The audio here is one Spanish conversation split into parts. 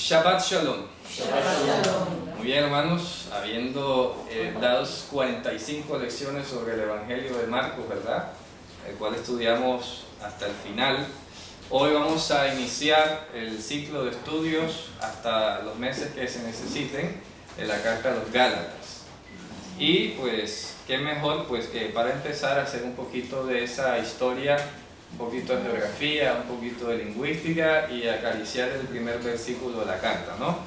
Shabbat Shalom. Shabbat Shalom. Muy bien, hermanos, habiendo dado 45 lecciones sobre el Evangelio de Marcos, ¿verdad? El cual estudiamos hasta el final. Hoy vamos a iniciar el ciclo de estudios hasta los meses que se necesiten de la carta a los Gálatas. Y pues, qué mejor pues que para empezar a hacer un poquito de esa historia, un poquito de geografía, un poquito de lingüística y acariciar el primer versículo de la carta, ¿no?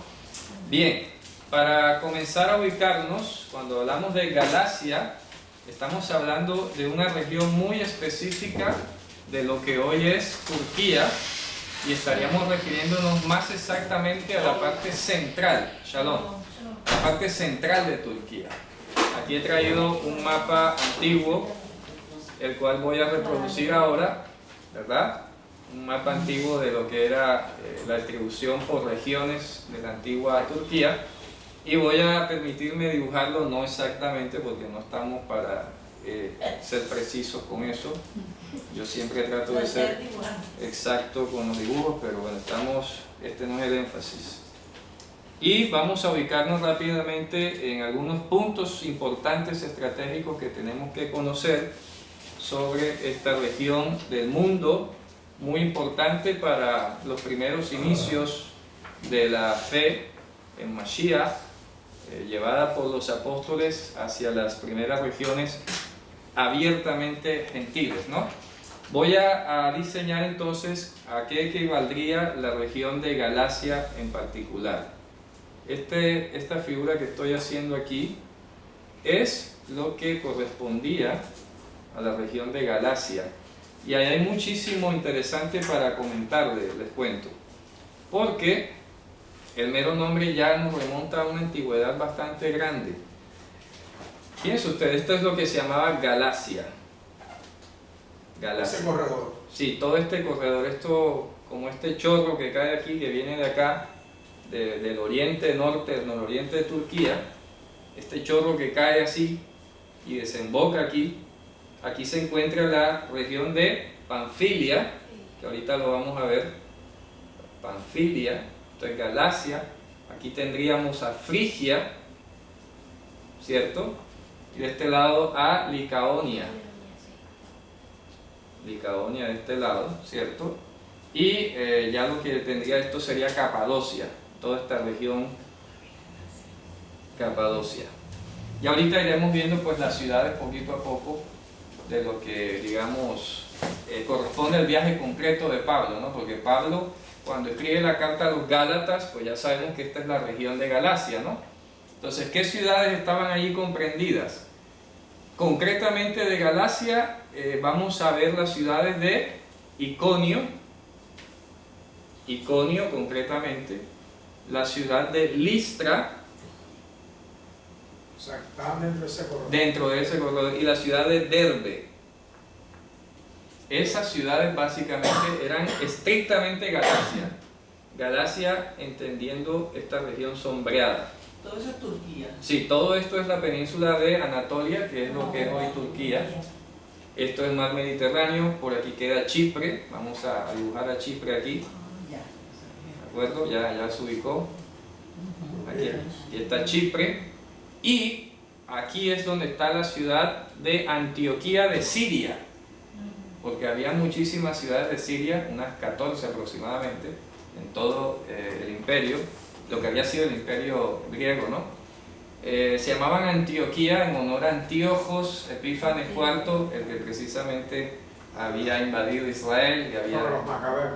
Bien, para comenzar a ubicarnos, cuando hablamos de Galacia, estamos hablando de una región muy específica de lo que hoy es Turquía, y estaríamos refiriéndonos más exactamente a la parte central, Shalom, la parte central de Turquía. Aquí he traído un mapa antiguo, el cual voy a reproducir ahora, ¿verdad? Un mapa antiguo de lo que era la distribución por regiones de la antigua Turquía, y voy a permitirme dibujarlo, no exactamente porque no estamos para ser precisos con eso. Yo siempre trato de ser exacto con los dibujos, pero bueno, este no es el énfasis. Y vamos a ubicarnos rápidamente en algunos puntos importantes estratégicos que tenemos que conocer sobre esta región del mundo, muy importante para los primeros inicios de la fe en Mashiach, llevada por los apóstoles hacia las primeras regiones abiertamente gentiles, ¿no? Voy a diseñar entonces a qué equivaldría la región de Galacia en particular. Esta figura que estoy haciendo aquí es lo que correspondía a la región de Galacia, y ahí hay muchísimo interesante para comentarles, les cuento, porque el mero nombre ya nos remonta a una antigüedad bastante grande. Fíjense ustedes, esto es lo que se llamaba Galacia. Ese corredor. Sí, todo este corredor, esto como este chorro que cae aquí, que viene de acá, del oriente, norte, del nororiente de Turquía, este chorro que cae así y desemboca aquí. Aquí se encuentra la región de Panfilia, que ahorita lo vamos a ver. Panfilia, esto es Galacia. Aquí tendríamos a Frigia, ¿cierto? Y de este lado a Licaonia. Licaonia de este lado, ¿cierto? Y ya lo que tendría esto sería Capadocia, toda esta región Capadocia. Y ahorita iremos viendo pues las ciudades poquito a poco de lo que, digamos, corresponde al viaje concreto de Pablo, ¿no? Porque Pablo, cuando escribe la carta a los Gálatas, pues ya sabemos que esta es la región de Galacia, ¿no? Entonces, ¿qué ciudades estaban allí comprendidas? Concretamente de Galacia, vamos a ver las ciudades de Iconio, concretamente, la ciudad de Listra, O sea, estaban dentro de ese corredor, y la ciudad de Derbe. Esas ciudades básicamente eran estrictamente Galacia. Galacia entendiendo esta región sombreada. Todo eso es Turquía. Sí, todo esto es la península de Anatolia, que es lo que es hoy Turquía. Esto es el mar Mediterráneo, por aquí queda Chipre. Vamos a dibujar a Chipre aquí. ¿De acuerdo? Ya se ubicó. Aquí está Chipre. Y aquí es donde está la ciudad de Antioquía de Siria, porque había muchísimas ciudades de Siria, unas 14 aproximadamente, en todo el imperio, lo que había sido el imperio griego, ¿no? Se llamaban Antioquía en honor a Antíochos Epífanes IV, el que precisamente había invadido Israel, y había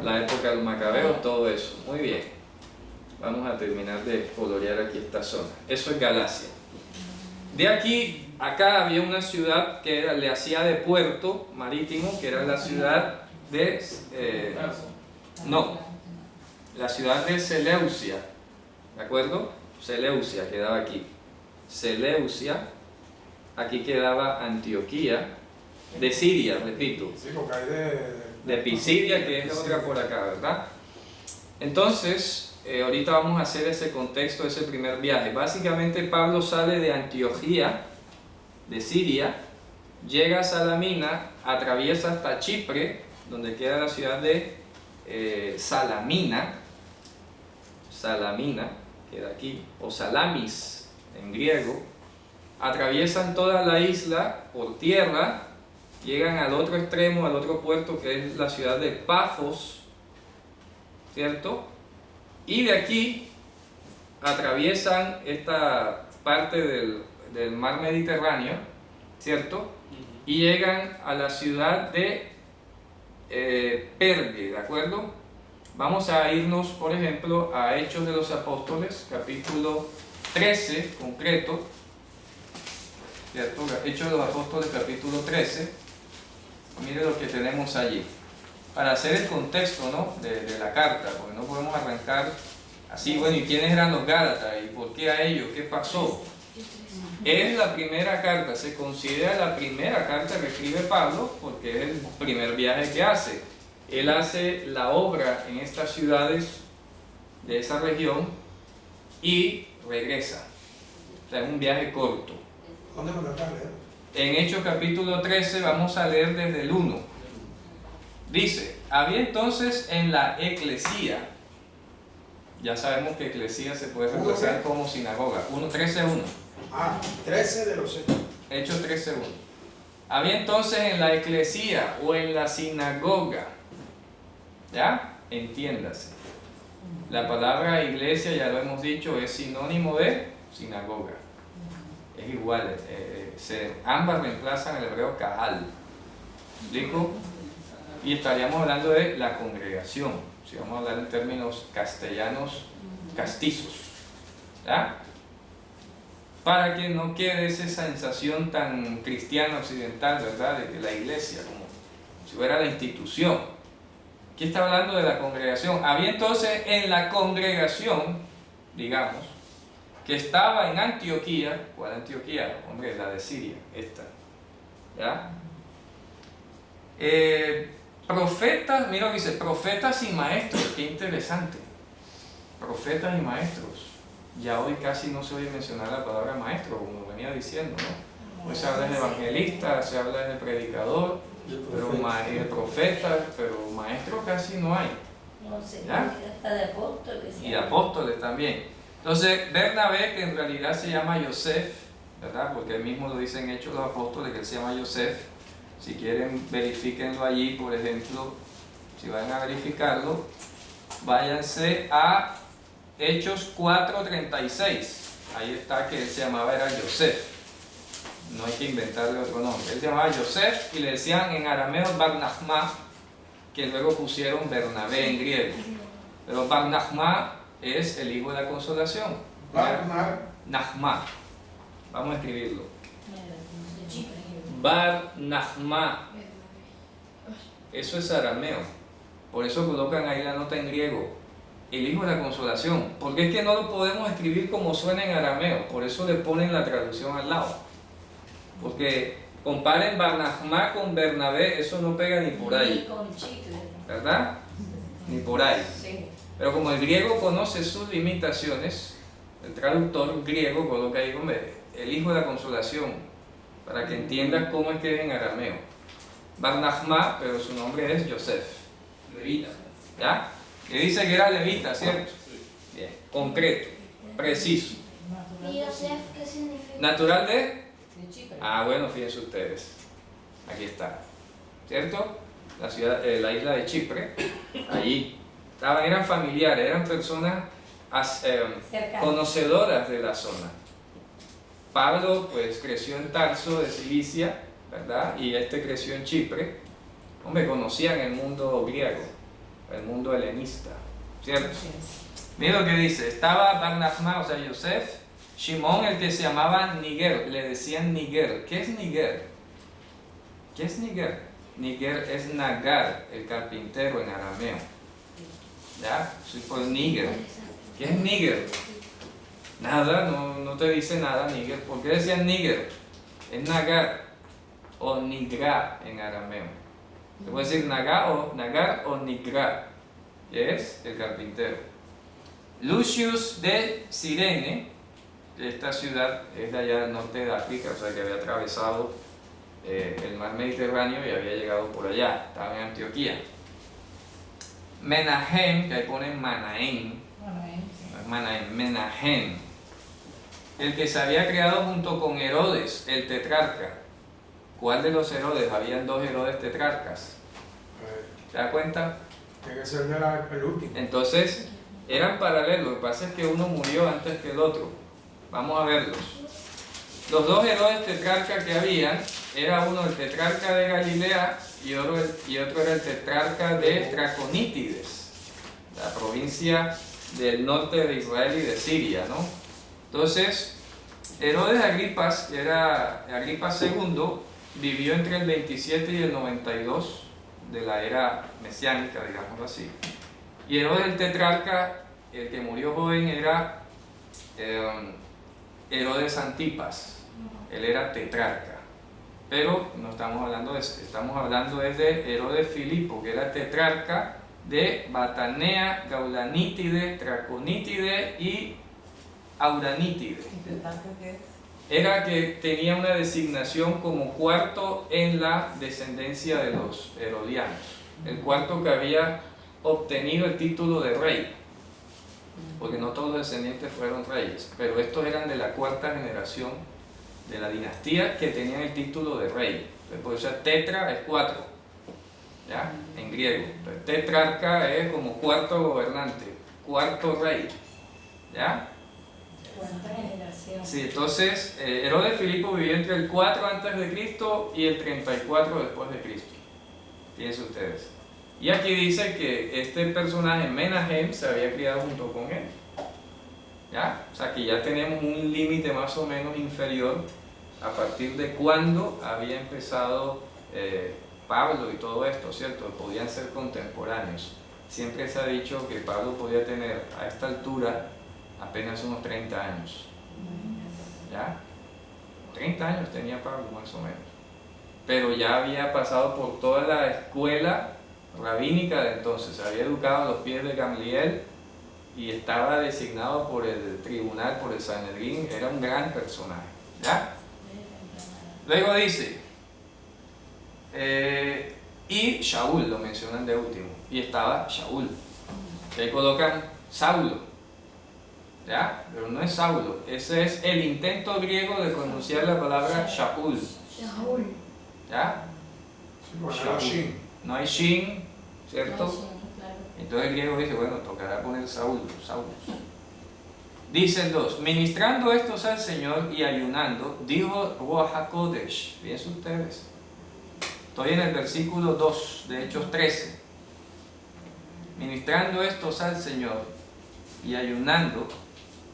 la época de los macabeos, todo eso. Muy bien, vamos a terminar de colorear aquí esta zona. Eso es Galacia. De aquí, acá había una ciudad que le hacía de puerto marítimo, que era la ciudad de... la ciudad de Seleucia, ¿de acuerdo? Seleucia quedaba aquí. Seleucia, aquí quedaba Antioquía, de Siria, repito. Sí, porque hay de Pisidia, que es la otra por acá, ¿verdad? Entonces... ahorita vamos a hacer ese contexto, ese primer viaje. Básicamente Pablo sale de Antioquía, de Siria, llega a Salamina, atraviesa hasta Chipre, donde queda la ciudad de Salamina, Salamina, queda aquí, o Salamis en griego, atraviesan toda la isla por tierra, llegan al otro extremo, al otro puerto que es la ciudad de Pafos, ¿cierto? Y de aquí atraviesan esta parte del mar Mediterráneo, ¿cierto? Y llegan a la ciudad de Pergue, ¿de acuerdo? Vamos a irnos, por ejemplo, a Hechos de los Apóstoles, capítulo 13, concreto, ¿cierto? Hechos de los Apóstoles, capítulo 13. Mire lo que tenemos allí. Para hacer el contexto, ¿no?, de la carta, porque no podemos arrancar así, bueno, ¿y quiénes eran los Gálatas? ¿Y por qué a ellos? ¿Qué pasó? Es la primera carta, se considera la primera carta que escribe Pablo porque es el primer viaje que hace. Él hace la obra en estas ciudades de esa región y regresa. O sea, es un viaje corto. ¿Dónde me lo están leyendo? En Hechos capítulo 13 vamos a leer desde el 1. Dice, había entonces en la eclesía, ya sabemos que eclesía se puede reemplazar como sinagoga, 13:1. Ah, 13 de los hechos. Hechos 13:1. Había entonces en la eclesía o en la sinagoga, ¿ya? Entiéndase. La palabra iglesia, ya lo hemos dicho, es sinónimo de sinagoga. Es igual, ambas reemplazan el hebreo kahal. ¿Explico? Y estaríamos hablando de la congregación, si vamos a hablar en términos castellanos castizos, ¿ya? Para que no quede esa sensación tan cristiana occidental, ¿verdad?, de que la iglesia, como si fuera la institución. Aquí está hablando de la congregación. Había entonces en la congregación, digamos, que estaba en Antioquía. ¿Cuál Antioquía? Hombre, la de Siria, esta, ¿ya? Profetas, mira lo que dice, profetas y maestros, qué interesante. Profetas y maestros. Ya hoy casi no se oye mencionar la palabra maestro, como venía diciendo, ¿no? Hoy se habla de evangelista, se habla de predicador, pero de profeta, pero maestro casi no hay. No sé, ¿Ya? hasta de apóstoles. Y de apóstoles también. Entonces, Bernabé, que en realidad se llama Yosef, ¿verdad? Porque él mismo lo dice en Hechos de los Apóstoles, que él se llama Yosef. Si quieren, verifíquenlo allí, por ejemplo, si van a verificarlo, váyanse a Hechos 4:36. Ahí está que él se llamaba, era Yosef. No hay que inventarle otro nombre. Él se llamaba Yosef y le decían en arameo Bar Nachma, que luego pusieron Bernabé en griego. Pero Bar Nachma es el hijo de la consolación. Bar Nachma. Vamos a escribirlo. Bar Nachma. Eso es arameo. Por eso colocan ahí la nota en griego. El hijo de la consolación. Porque es que no lo podemos escribir como suena en arameo. Por eso le ponen la traducción al lado. Porque comparen Bar Nachma con Bernabé, eso no pega ni por ahí. ¿Verdad? Ni por ahí. Pero como el griego conoce sus limitaciones, el traductor griego coloca ahí, hombre, el hijo de la consolación, para que entiendas cómo es que es en arameo. Bar Nachma, pero su nombre es Yosef. Levita. ¿Ya? Que dice que era levita, ¿cierto? Bien, concreto, preciso. ¿Y Yosef qué significa? Natural de... Ah, bueno, fíjense ustedes. Aquí está. ¿Cierto? La ciudad, la isla de Chipre. Allí. Eran familiares, eran personas conocedoras de la zona. Pablo pues creció en Tarso de Cilicia, ¿verdad? Y este creció en Chipre. Hombre, conocían el mundo griego, el mundo helenista, ¿cierto? Mira lo que dice, estaba Bar Nachma, o sea, Yosef, Shimón, el que se llamaba Niger, le decían Niger. ¿Qué es Niger? ¿Qué es Niger? Niger es Nagar, el carpintero en arameo. ¿Ya? Soy por Níger. ¿Qué es Níger? Nada, no te dice nada Níger. ¿Por qué decían Níger? Es Nagar o Nigra en arameo. Se puede decir Nagar o Nigra, que es el carpintero. Lucius de Cirene, esta ciudad es de allá del norte de África, o sea que había atravesado el mar Mediterráneo y había llegado por allá, estaba en Antioquía. Menahem, que ahí ponen Manahem, Menahem, el que se había creado junto con Herodes, el tetrarca. ¿Cuál de los Herodes? Habían dos Herodes tetrarcas. ¿Se da cuenta? Tiene que ser el último. Entonces, eran paralelos. Lo que pasa es que uno murió antes que el otro. Vamos a verlos. Los dos Herodes tetrarcas que habían, era uno el tetrarca de Galilea y otro era el tetrarca de Traconítides, la provincia del norte de Israel y de Siria, ¿no? Entonces, Herodes Agripas, que era Agripas II, vivió entre el 27 y el 92 de la era mesiánica, digámoslo así. Y Herodes el tetrarca, el que murió joven, era Herodes Antipas. Él era tetrarca. Pero no estamos hablando de eso, estamos hablando de Herodes Filipo, que era tetrarca de Batanea, Gaulanítide, Traconítide y Auranítide. Era que tenía una designación como cuarto en la descendencia de los herodianos, el cuarto que había obtenido el título de rey, porque no todos los descendientes fueron reyes, pero estos eran de la cuarta generación de la dinastía que tenían el título de rey. Entonces, por eso tetra es cuatro, ¿ya? En griego. Entonces, tetrarca es como cuarto gobernante, cuarto rey, ¿ya? ¿Cuánta generación? Sí, entonces Herodes Filipo vivió entre el 4 antes de Cristo y el 34 después de Cristo. Fíjense ustedes. Y aquí dice que este personaje Menahem se había criado junto con él. ¿Ya? O sea que ya tenemos un límite más o menos inferior a partir de cuando había empezado Pablo y todo esto, ¿cierto? Podían ser contemporáneos. Siempre se ha dicho que Pablo podía tener a esta altura apenas unos 30 años. ¿Ya? 30 años tenía Pablo más o menos. Pero ya había pasado por toda la escuela rabínica de entonces. Se había educado a los pies de Gamliel y estaba designado por el tribunal, por el Sanedrín. Era un gran personaje. ¿Ya? Luego dice, y Shaul, lo mencionan de último. Y estaba Shaul. Que ahí colocan Saulo. ¿Ya? Pero no es Saulo, ese es el intento griego de pronunciar la palabra Shaul. ¿Ya? Shin. No hay Shin, ¿cierto? No, sí, claro. Entonces el griego dice, bueno, tocará poner Saulo. Dice el 2, ministrando estos al Señor y ayunando, dijo Ruach HaKodesh. Fíjense ustedes. Estoy en el versículo 2 de Hechos 13. Ministrando estos al Señor y ayunando,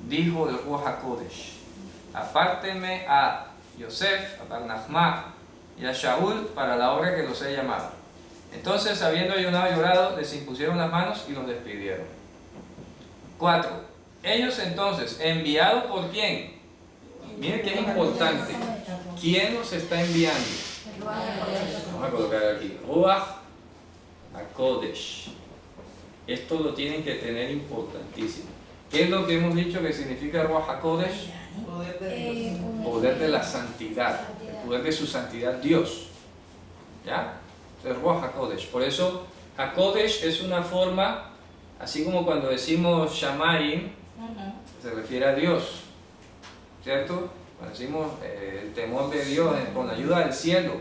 dijo el Ruach HaKodesh, apártenme a Yosef, a Bar-Nachma y a Shaul para la obra que los he llamado. Entonces, habiendo ayunado y orado, les impusieron las manos y los despidieron. 4. Ellos entonces, ¿enviados por quién? Miren que es importante. ¿Quién los está enviando? Vamos a colocar aquí, Ruach HaKodesh. Esto lo tienen que tener importantísimo. ¿Qué es lo que hemos dicho que significa Ruach HaKodesh? Poder de Dios. Poder de la santidad, el poder de su santidad, Dios. ¿Ya? Es Ruach HaKodesh. Por eso, HaKodesh es una forma, así como cuando decimos Shamayim, se refiere a Dios, ¿cierto? Cuando decimos el temor de Dios con ayuda del cielo,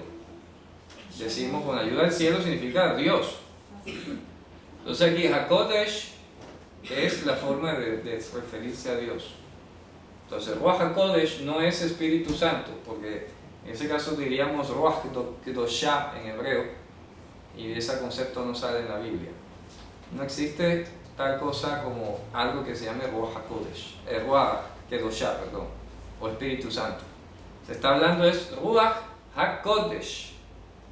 decimos con ayuda del cielo significa Dios. Entonces aquí HaKodesh es la forma de referirse a Dios. Entonces Ruach HaKodesh no es Espíritu Santo, porque en ese caso diríamos Ruach Kedoshah en hebreo, y ese concepto no sale en la Biblia. No existe tal cosa como algo que se llame Ruach HaKodesh, Ruach Kedoshah, perdón, o Espíritu Santo. Se está hablando es Ruach HaKodesh,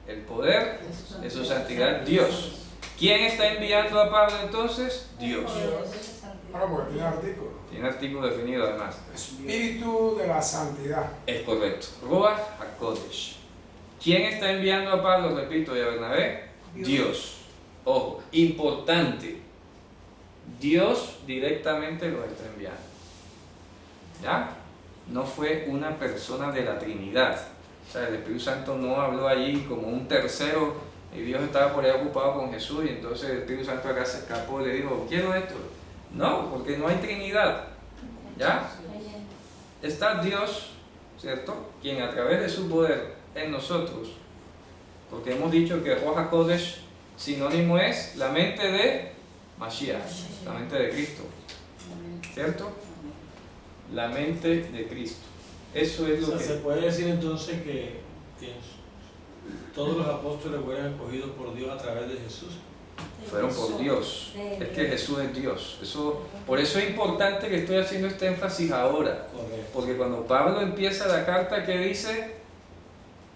el poder de su santidad, Dios. ¿Quién está enviando a Pablo entonces? Dios. Ah, porque tiene artículo. Tiene artículo definido además. Espíritu de la santidad. Es correcto. Ruach HaKodesh. ¿Quién está enviando a Pablo, repito, y a Bernabé? Dios. Ojo, importante. Dios directamente los está enviando. ¿Ya? No fue una persona de la Trinidad. O sea, el Espíritu Santo no habló allí como un tercero y Dios estaba por ahí ocupado con Jesús y entonces el Espíritu Santo acá se escapó y le dijo, quiero esto. No, porque no hay Trinidad. ¿Ya? Está Dios, ¿cierto? Quien a través de su poder en nosotros, porque hemos dicho que Ruach HaKodesh sinónimo es la mente de Mashiach, la mente de Cristo, ¿cierto? La mente de Cristo. Eso es lo que... Se puede decir entonces que todos los apóstoles fueron escogidos por Dios a través de Jesús. Fueron por Dios. Es que Jesús es Dios. Por eso es importante que estoy haciendo este énfasis ahora. Correcto. Porque cuando Pablo empieza la carta, ¿qué dice?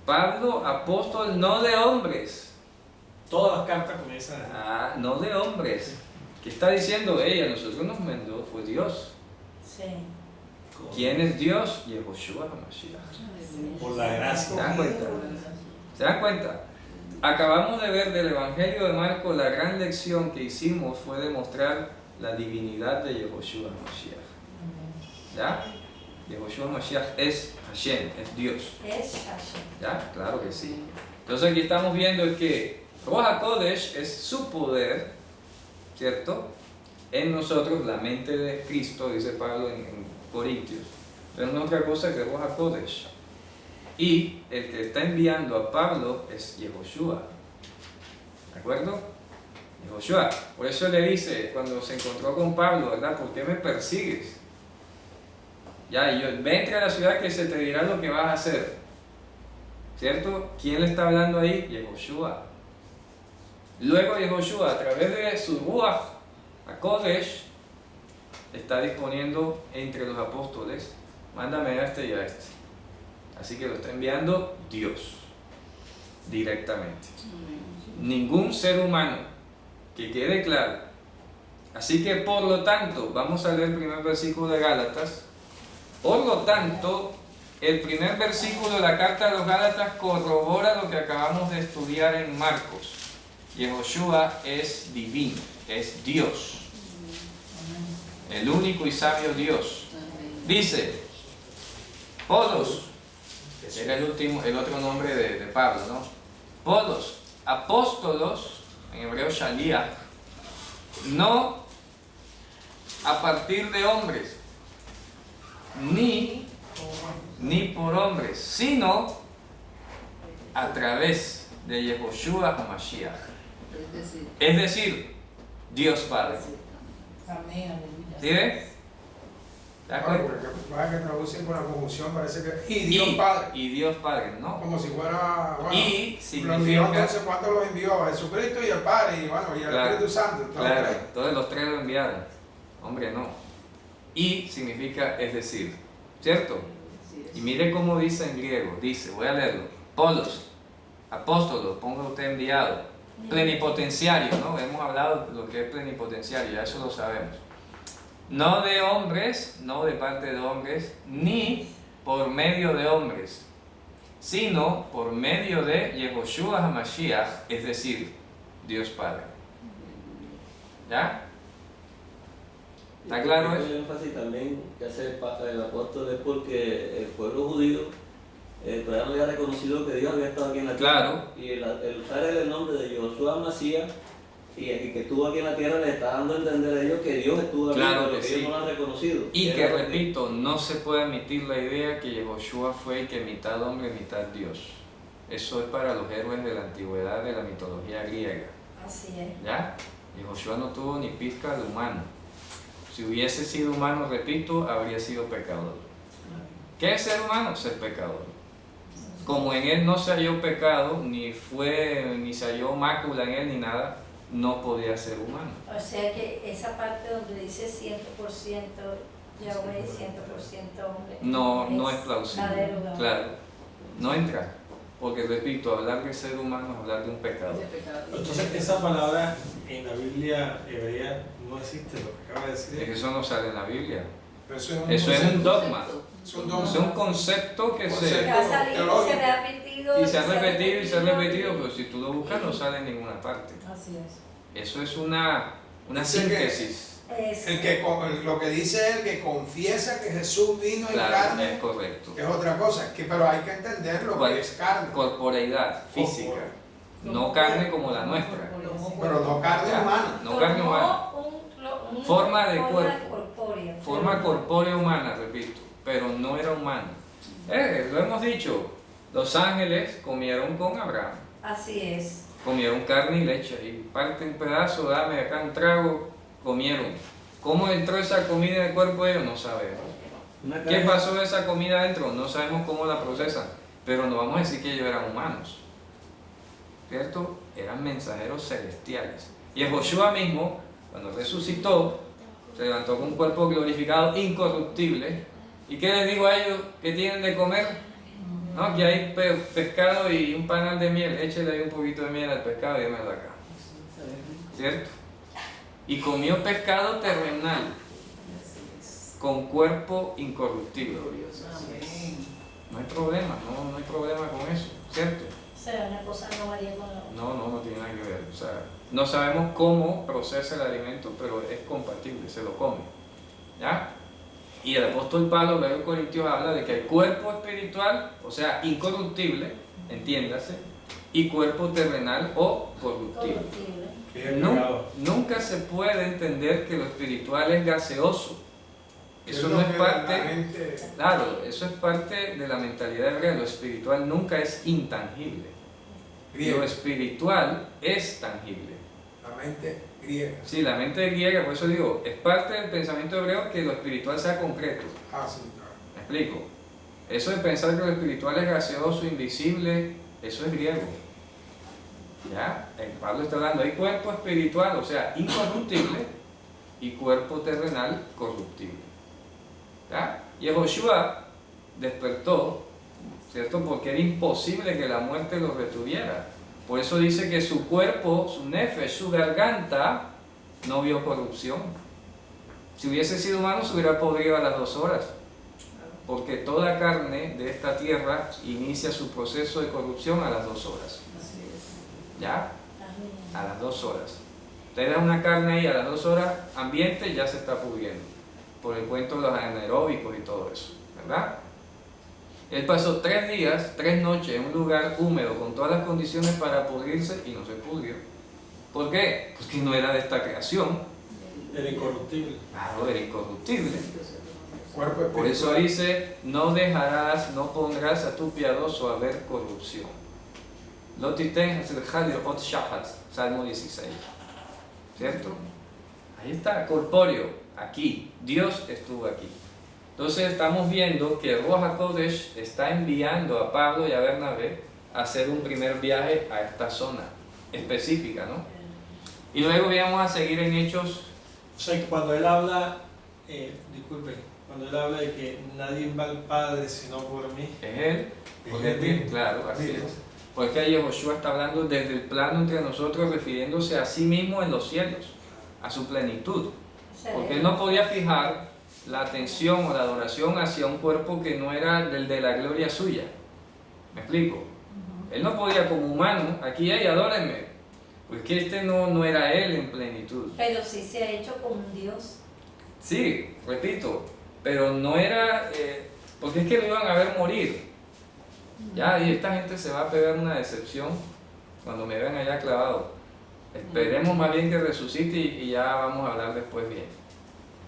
Pablo, apóstol no de hombres. Todas las cartas comienzan así. No de hombres. ¿Qué está diciendo ella? A nosotros nos mandó, fue Dios. Sí. ¿Quién es Dios? Yehoshua HaMashiach. Por la gracia. ¿Se dan cuenta? ¿Se dan cuenta? Acabamos de ver del Evangelio de Marcos, la gran lección que hicimos fue demostrar la divinidad de Yehoshua HaMashiach. ¿Ya? Yehoshua HaMashiach es Hashem, es Dios. Es Hashem. ¿Ya? Claro que sí. Entonces aquí estamos viendo que Ruach HaKodesh es su poder, ¿cierto? En nosotros, la mente de Cristo, dice Pablo en Corintios. Pero no es otra cosa que Ruach HaKodesh. Y el que está enviando a Pablo es Yehoshua. ¿De acuerdo? Yehoshua. Por eso le dice, cuando se encontró con Pablo, ¿verdad? ¿Por qué me persigues? Ya, y yo, vente a la ciudad que se te dirá lo que vas a hacer. ¿Cierto? ¿Quién le está hablando ahí? Yehoshua. Luego Yehoshua, a través de su Ruach HaKodesh, está disponiendo entre los apóstoles, mándame a este y a este. Así que lo está enviando Dios, directamente. Ningún ser humano, que quede claro. Así que por lo tanto, vamos a leer el primer versículo de Gálatas. Por lo tanto, el primer versículo de la carta de los Gálatas corrobora lo que acabamos de estudiar en Marcos. Yehoshua es divino, es Dios, el único y sabio Dios. Dice, Polos, ese era el otro nombre de Pablo, ¿no? Polos, apóstolos, en hebreo Shaliach, no a partir de hombres, ni por hombres, sino a través de Yehoshua HaMashiach. Es decir, Dios Padre. Amén, aleluya. ¿Sí ves? ¿Te das cuenta? Vaya que traducen con la conjunción, parece que... Y Dios Padre. Y Dios Padre, ¿no? Como si fuera... Bueno, Y los significa... envió, entonces, ¿cuántos los envió? A Jesucristo y al Padre, y bueno, y al Claro, Espíritu Santo. Entonces, Claro, todos los tres lo enviaron. Hombre, no. Y significa es decir, ¿cierto? Y mire cómo dice en griego, dice, voy a leerlo, Polos, apóstolos, ponga usted enviado, plenipotenciario, ¿no? Hemos hablado de lo que es plenipotenciario, ya eso lo sabemos. No de hombres, no de parte de hombres, ni por medio de hombres, sino por medio de Yehoshua HaMashiach, es decir, Dios Padre. ¿Ya? ¿Está claro eso? El énfasis también que hace el apóstol es porque el pueblo judío todavía no había reconocido que Dios había estado aquí en la tierra. Claro. Y el usar el nombre de Yehoshua Mashiach y que estuvo aquí en la tierra le está dando a entender a ellos que Dios estuvo aquí, Claro pero que que ellos sí. no lo han reconocido. Y que repito, no se puede admitir la idea que Yehoshua fue que mitad hombre, mitad Dios. Eso es para los héroes de la antigüedad de la mitología griega. Así es. ¿Ya? Yehoshua no tuvo ni pizca de humano. Si hubiese sido humano, repito, habría sido pecador. ¿Qué es ser humano? Ser pecador. Como en él no se halló pecado, ni se halló mácula en él ni nada, no podía ser humano. O sea que esa parte donde dice 100% Yahweh, 100% hombre. No es la plausible. derogación. Claro, no entra. Porque repito, hablar de ser humano es hablar de un pecado. Entonces, esa palabra en la Biblia hebrea no existe, lo que acaba de decir. Es que eso no sale en la Biblia. pero eso Eso es un dogma. Es un dogma. Es un concepto que Que se... ha salido y se teológico. ha repetido. Y se ha repetido y se ha repetido, pero si tú lo buscas no sale en ninguna parte. Así es. Eso es una Dice que- síntesis. Lo que dice el que confiesa que Jesús vino en Claro, carne, es correcto. es otra cosa, pero hay que entender lo ¿Cuál? que es carne, Corporeidad, física. No carne como la nuestra. pero no carne Ya. humana. No carne humana. Un Forma de cuerpo. corpórea. Forma corpórea humana, repito, pero no era humano. Lo hemos dicho, los ángeles comieron con Abraham, Así es. comieron carne y leche, y parte un pedazo, dame acá un trago, comieron. ¿Cómo entró esa comida en el cuerpo de ellos? No sabemos. ¿Qué pasó de esa comida adentro? No sabemos cómo la procesan, pero no vamos a decir que ellos eran humanos, ¿cierto? Eran mensajeros celestiales. Y Joshua mismo, cuando resucitó, se levantó con un cuerpo glorificado, incorruptible. ¿Y qué les digo a ellos que tienen de comer? No, que hay pescado y un panal de miel, échale ahí un poquito de miel al pescado y démelo acá, ¿cierto? Y comió pescado terrenal, con cuerpo incorruptible. No hay problema, no hay problema con eso, ¿cierto? O sea, una cosa no varía con la otra. No tiene nada que ver. O sea, no sabemos cómo procesa el alimento, pero es compatible, se lo come. ¿Ya? Y el apóstol Pablo, luego en Corintios, habla de que hay cuerpo espiritual, o sea, incorruptible, entiéndase, y cuerpo terrenal o corruptible. Corruptible. Que es el pecado. Nunca se puede entender que lo espiritual es gaseoso. Eso Es no lo es que parte, la gente- claro, eso es parte de la mentalidad hebrea. Lo espiritual nunca es intangible. Lo griega, espiritual es tangible. la mente griega. Sí, la mente griega, por eso digo, es parte del pensamiento hebreo que lo espiritual sea concreto. Sí, claro. ¿Me explico? Eso de pensar que lo espiritual es gaseoso, invisible, eso es griego. ¿Ya? Pablo está hablando, hay cuerpo espiritual, o sea, incorruptible, y cuerpo terrenal corruptible. ¿Ya? Y Joshua despertó, ¿cierto? Porque era imposible que la muerte lo retuviera. Por eso dice que su cuerpo, su nefesh, su garganta, no vio corrupción. Si hubiese sido humano, se hubiera podrido a las 2 horas. Porque toda carne de esta tierra inicia su proceso de corrupción a las 2 horas. ¿Ya? A las 2 horas. Usted da una carne ahí a las 2 horas, ambiente ya se está pudriendo. Por el cuento de los anaeróbicos y todo eso. ¿Verdad? Él pasó 3 días, 3 noches en un lugar húmedo con todas las condiciones para pudrirse y no se pudrió. ¿Por qué? Porque no era de esta creación. Era incorruptible. Claro, era incorruptible. Cuerpo Por eso espiritual. dice, no dejarás, no pondrás a tu piadoso a ver corrupción. Lotiten ot shahat, Salmo 16. ¿Cierto? Ahí está, corpóreo, aquí. Dios estuvo aquí. Entonces estamos viendo que Ruach HaKodesh está enviando a Pablo y a Bernabé a hacer un primer viaje a esta zona específica, ¿no? Y luego vamos a seguir en Hechos. O sea, que cuando él habla, disculpe, cuando él habla de que nadie va al Padre sino por mí, Es él, porque Es él. claro, así Mismo. es. Porque ahí Joshua está hablando desde el plano entre nosotros, refiriéndose a sí mismo en los cielos, a su plenitud. Porque él no podía fijar la atención o la adoración hacia un cuerpo que no era del de la gloria suya. ¿Me explico? Él no podía como humano, aquí hay, adórenme. Pues que este no era él en plenitud. Pero sí se ha hecho con un Dios. Sí, repito, pero no era, porque es que lo iban a ver morir. Ya, y esta gente se va a pegar una decepción cuando me vean allá clavado. Esperemos más bien que resucite y ya vamos a hablar después bien.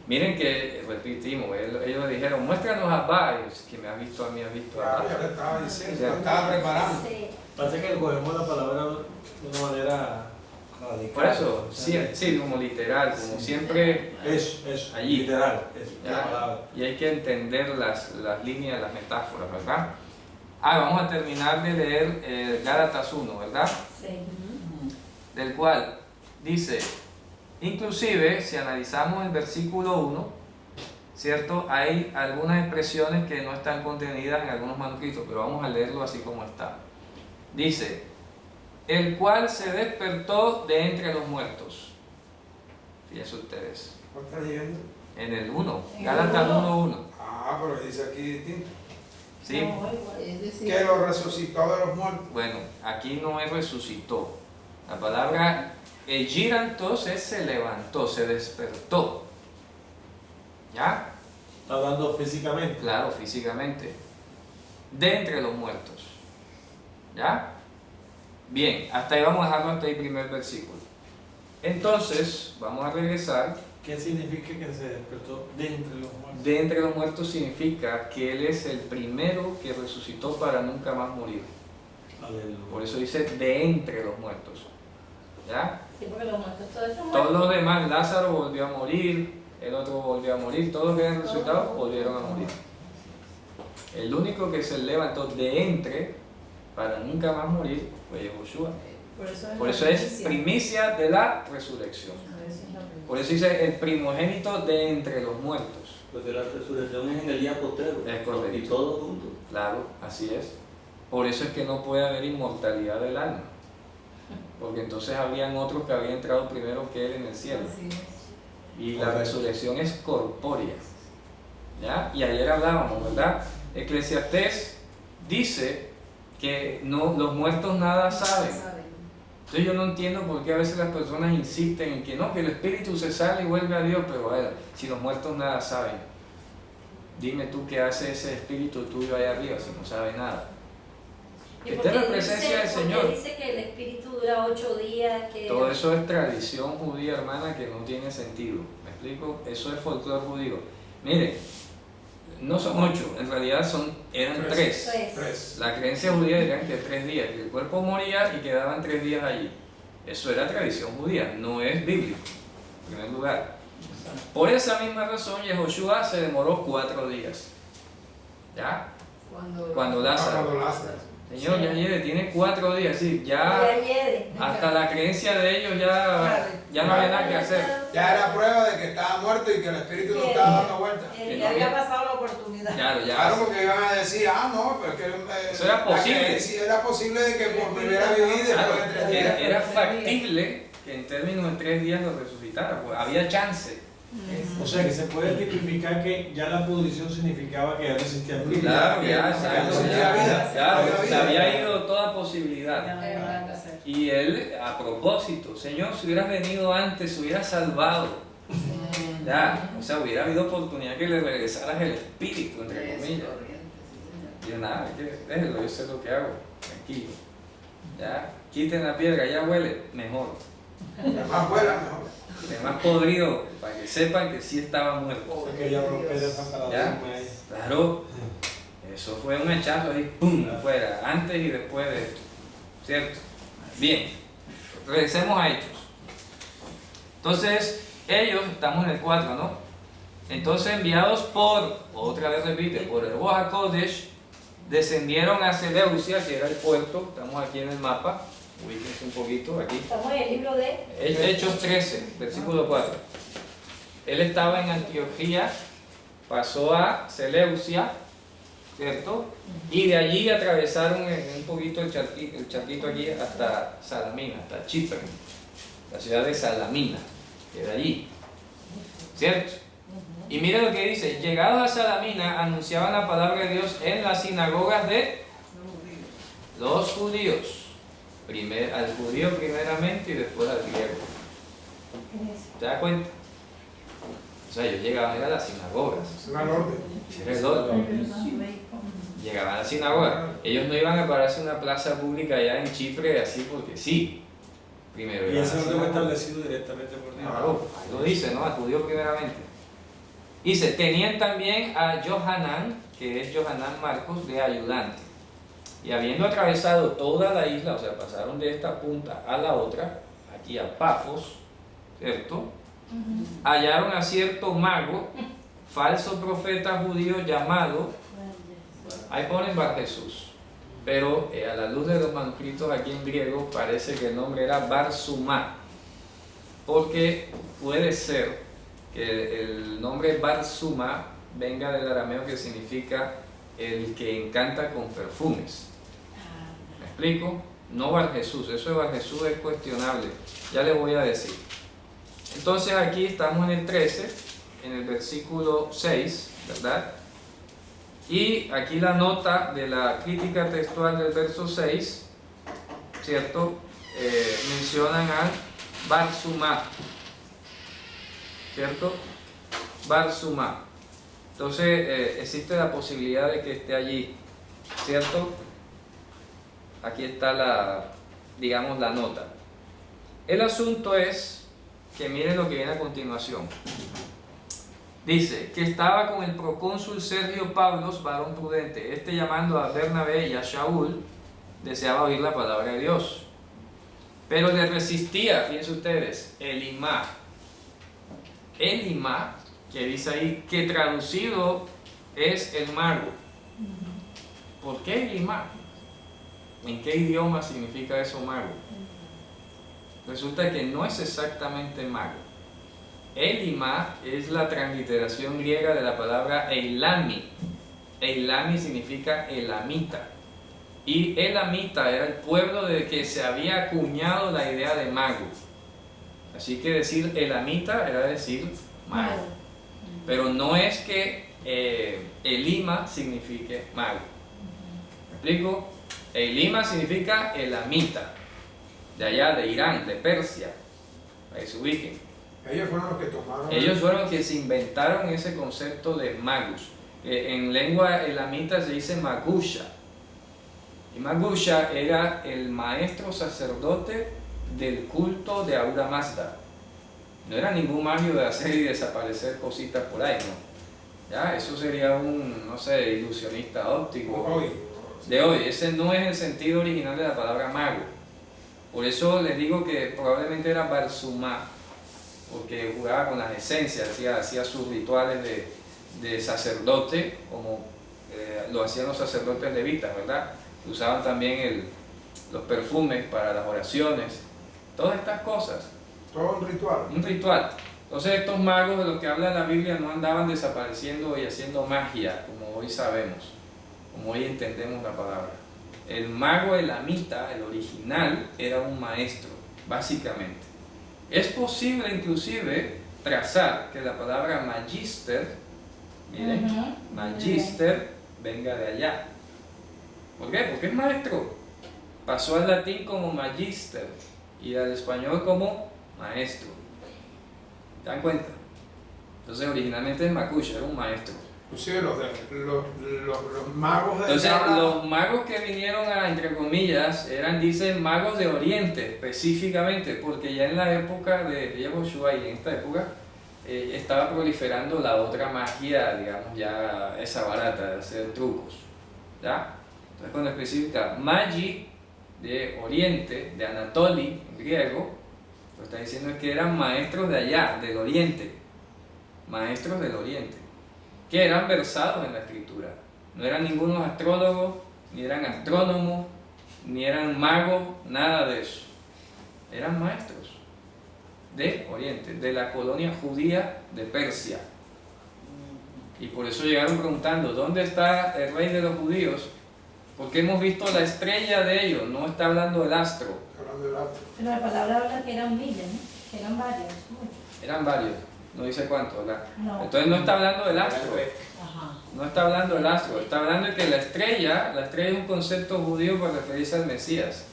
Miren que, repetimos, ellos le dijeron, muéstranos a varios, que me has visto a mí, has visto a Claro, mí. ya le estaba diciendo, Ya. lo estaba preparando. Sí. parece que cogemos la palabra de una manera radical. Por eso, O sea, sí, como literal, como Sí. siempre, Eso, Allí. literal, es la ya, palabra. y hay que entender las líneas, las metáforas, ¿verdad? Vamos a terminar de leer Gálatas 1, ¿verdad? Sí. Del cual dice, inclusive si analizamos el versículo 1, ¿cierto? Hay algunas expresiones que no están contenidas en algunos manuscritos, pero vamos a leerlo así como está. Dice, el cual se despertó de entre los muertos. Fíjense ustedes, ¿Lo está leyendo? en el 1, En el Gálatas 1. 1:1. Pero dice aquí distinto. ¿Sí? No, igual. Es decir, Que lo resucitó de los muertos. Bueno, aquí no es resucitó. La palabra girantos es se levantó, se despertó. ¿Ya? Está hablando físicamente. Claro, físicamente. De entre los muertos. ¿Ya? Bien, hasta ahí vamos a dejarlo hasta el primer versículo. Entonces, vamos a regresar ¿Qué significa que se despertó de entre los muertos? De entre los muertos significa que Él es el primero que resucitó para nunca más morir. Aleluya. Por eso dice de entre los muertos. ¿Ya? Sí, porque los muertos todos están Todos los muertos. demás, Lázaro volvió a morir, el otro volvió a morir, todos los que habían resucitado volvieron a morir. El único que se levantó de entre para nunca más morir fue Yehoshua. Por eso es primicia de la resurrección. Por eso dice el primogénito de entre los muertos. Porque la resurrección es en el día postrero. Es correcto. Y todos juntos. Claro, así es. Por eso es que no puede haber inmortalidad del alma. Porque entonces habrían otros que habían entrado primero que Él en el cielo. Y la resurrección es corpórea. ¿Ya? Y ayer hablábamos, ¿verdad? Eclesiastés dice que no, los muertos nada saben. Entonces yo no entiendo por qué a veces las personas insisten en que no, que el espíritu se sale y vuelve a Dios, pero bueno, si los muertos nada saben, dime tú qué hace ese espíritu tuyo allá arriba si no sabe nada. ¿Y Esta por es la qué presencia del porque Señor. dice que el espíritu dura 8 días? Que Todo eso es tradición judía, hermana, que no tiene sentido. ¿Me explico? Eso es folclore judío. Mire, no son 8, en realidad eran 3. Tres. La creencia judía dirían que 3 días, que el cuerpo moría y quedaban 3 días allí. Eso era tradición judía, no es bíblico, en primer lugar. Por esa misma razón, Yehoshua se demoró 4 días. ¿Ya? Cuando Lázaro. Cuando Lázaro. Señor, ya lleve, tiene 4 días, sí, ya ayer. hasta la creencia de ellos ya no había nada que hacer. Ya era prueba de que estaba muerto y que el espíritu no estaba dando vuelta. Le había pasado la oportunidad. Claro, ya. Claro, porque iban a decir, no, pero es que Eso era posible. Sí, era posible de que volviera a vivir Claro, después de 3 días. era factible que en términos de 3 días lo resucitara, pues había chance. O sea que se puede tipificar que ya la pudrición significaba que ya no existía vida. Claro, ya, exacto, Ya, ya, claro, ya, se ya. había ido toda posibilidad. Y él, a propósito, Señor, si hubieras venido antes, se hubiera salvado. Ya, o sea, hubiera habido oportunidad que le regresaras el espíritu, entre comillas. Y yo, nada, déjelo, yo sé lo que hago, tranquilo. Ya, quiten la piedra, ya huele, mejor. Más vuela, mejor. Además podrido, para que sepan que sí estaba muerto. O sea que ella rompe esa paradigma ahí. Claro, eso fue un hachazo ahí, ¡pum!, afuera, antes y después de esto, ¿cierto? Bien, regresemos a Hechos. Entonces, ellos, estamos en el 4, ¿no? Entonces, enviados otra vez repite, por el Ruach HaKodesh, descendieron a Seleucia, que era el puerto, estamos aquí en el mapa, ubíquense un poquito aquí. Estamos en el libro de... Hechos 13, versículo 4. Él estaba en Antioquía, pasó a Seleucia, ¿cierto? Y de allí atravesaron un poquito el charquito aquí hasta Salamina, hasta Chipre, la ciudad de Salamina, que de allí, ¿cierto? Y mira lo que dice, llegados a Salamina anunciaban la palabra de Dios en las sinagogas de los judíos. Al judío primeramente y después al griego. ¿Te das cuenta? O sea, ellos llegaban a las sinagogas. Es una orden. Era el orden. Llegaban a la sinagoga. Ellos no iban a pararse en una plaza pública allá en Chipre así porque sí. Primero Y iban a ese la orden fue sinagoga. establecido directamente por Dios. Claro, ahí lo dice, ¿no? Al judío primeramente. Dice, tenían también a Johanán, que es Johanán Marcos, de ayudante. Y habiendo atravesado toda la isla, o sea, pasaron de esta punta a la otra, aquí a Pafos, ¿cierto? Hallaron a cierto mago, falso profeta judío llamado, ahí ponen Bar Jesús, pero a la luz de los manuscritos aquí en griego parece que el nombre era Barsumá, porque puede ser que el nombre Barsumá venga del arameo que significa el que encanta con perfumes. ¿Me explico? No Bar Jesús, eso de Bar Jesús es cuestionable, ya les voy a decir. Entonces aquí estamos en el 13, en el versículo 6, ¿verdad? Y aquí la nota de la crítica textual del verso 6, ¿cierto? Mencionan a Barsumá, ¿cierto? Barsumá. Entonces existe la posibilidad de que esté allí, ¿cierto? Aquí está digamos, la nota. El asunto es que miren lo que viene a continuación. Dice que estaba con el procónsul Sergio Pablos, varón prudente. Este, llamando a Bernabé y a Shaul, deseaba oír la palabra de Dios. Pero le resistía, fíjense ustedes, Elimá. Elimá, que dice ahí, que traducido es el mago. ¿Por qué Elimá? ¿En qué idioma significa eso mago? Resulta que no es exactamente mago. Elimá es la transliteración griega de la palabra eilami. Eilami significa elamita. Y elamita era el pueblo de que se había acuñado la idea de mago. Así que decir elamita era decir mago. Pero no es que Elima signifique mago. ¿Me explico? Elima significa elamita, de allá de Irán, de Persia. Ahí se ubiquen. Ellos fueron los que tomaron. Ellos fueron los que se inventaron ese concepto de magus. En lengua elamita se dice magusha. Y magusha era el maestro sacerdote del culto de Ahura Mazda. No era ningún mago de hacer y desaparecer cositas por ahí, ¿no? Ya, eso sería un, no sé, ilusionista óptico. Hoy. De hoy. Ese no es el sentido original de la palabra mago. Por eso les digo que probablemente era Barzumá, porque jugaba con las esencias, hacía sus rituales de sacerdote, como lo hacían los sacerdotes levitas, ¿verdad? Usaban también los perfumes para las oraciones, todas estas cosas. Todo un ritual. Un ritual. Entonces estos magos de los que habla la Biblia no andaban desapareciendo y haciendo magia, como hoy sabemos, como hoy entendemos la palabra. El mago elamita, el original, era un maestro, básicamente. Es posible inclusive trazar que la palabra magister, miren, magister venga de allá. ¿Por qué? Porque es maestro. Pasó al latín como magister y al español como maestro. ¿Se dan cuenta? Entonces originalmente el Makush era un maestro. Inclusive los magos de Entonces allá, los magos que vinieron entre comillas, dicen magos de Oriente específicamente, porque ya en la época de Yahushua y en esta época estaba proliferando la otra magia, digamos, ya esa barata de hacer trucos. ¿Ya? Entonces cuando especifica Magi de Oriente, de Anatoli en griego, lo está diciendo es que eran maestros de allá, del Oriente, maestros del Oriente, que eran versados en la escritura. No eran ningunos astrólogos, ni eran astrónomos, ni eran magos, nada de eso. Eran maestros de Oriente, de la colonia judía de Persia. Y por eso llegaron preguntando, ¿dónde está el rey de los judíos? Porque hemos visto la estrella de ellos, no está hablando del astro. Pero la palabra habla que eran miles, ¿no? Que eran varios, muchos. Eran varios, no dice cuánto, ¿verdad? No. Entonces no está hablando del astro. Ajá. No está hablando del astro, está hablando de que la estrella es un concepto judío para referirse al Mesías.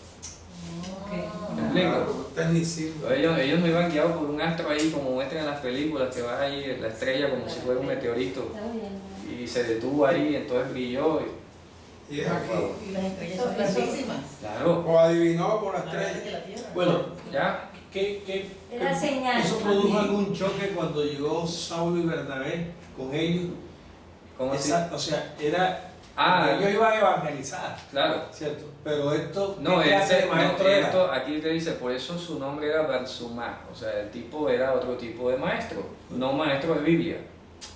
¿Me explico? Tecnicismo. Ellos no iban guiados por un astro ahí como muestran en las películas, que va ahí la estrella como si fuera un meteorito Está bien. y se detuvo ahí, entonces brilló. Y es aquí. Y las estrellas son grandísimas. Claro, O adivinó por la Más grandes que estrella. la Tierra. Bueno, ya. Era señal. ¿Eso produjo algún choque cuando llegó Saulo y Bernabé con ellos? ¿Cómo así? O sea, era... Ah, ellos iban a evangelizar, claro. ¿cierto? Pero esto, No, ¿qué clase de maestro era? aquí te dice, por eso su nombre era Barzumá, o sea, el tipo era otro tipo de maestro, no maestro de Biblia.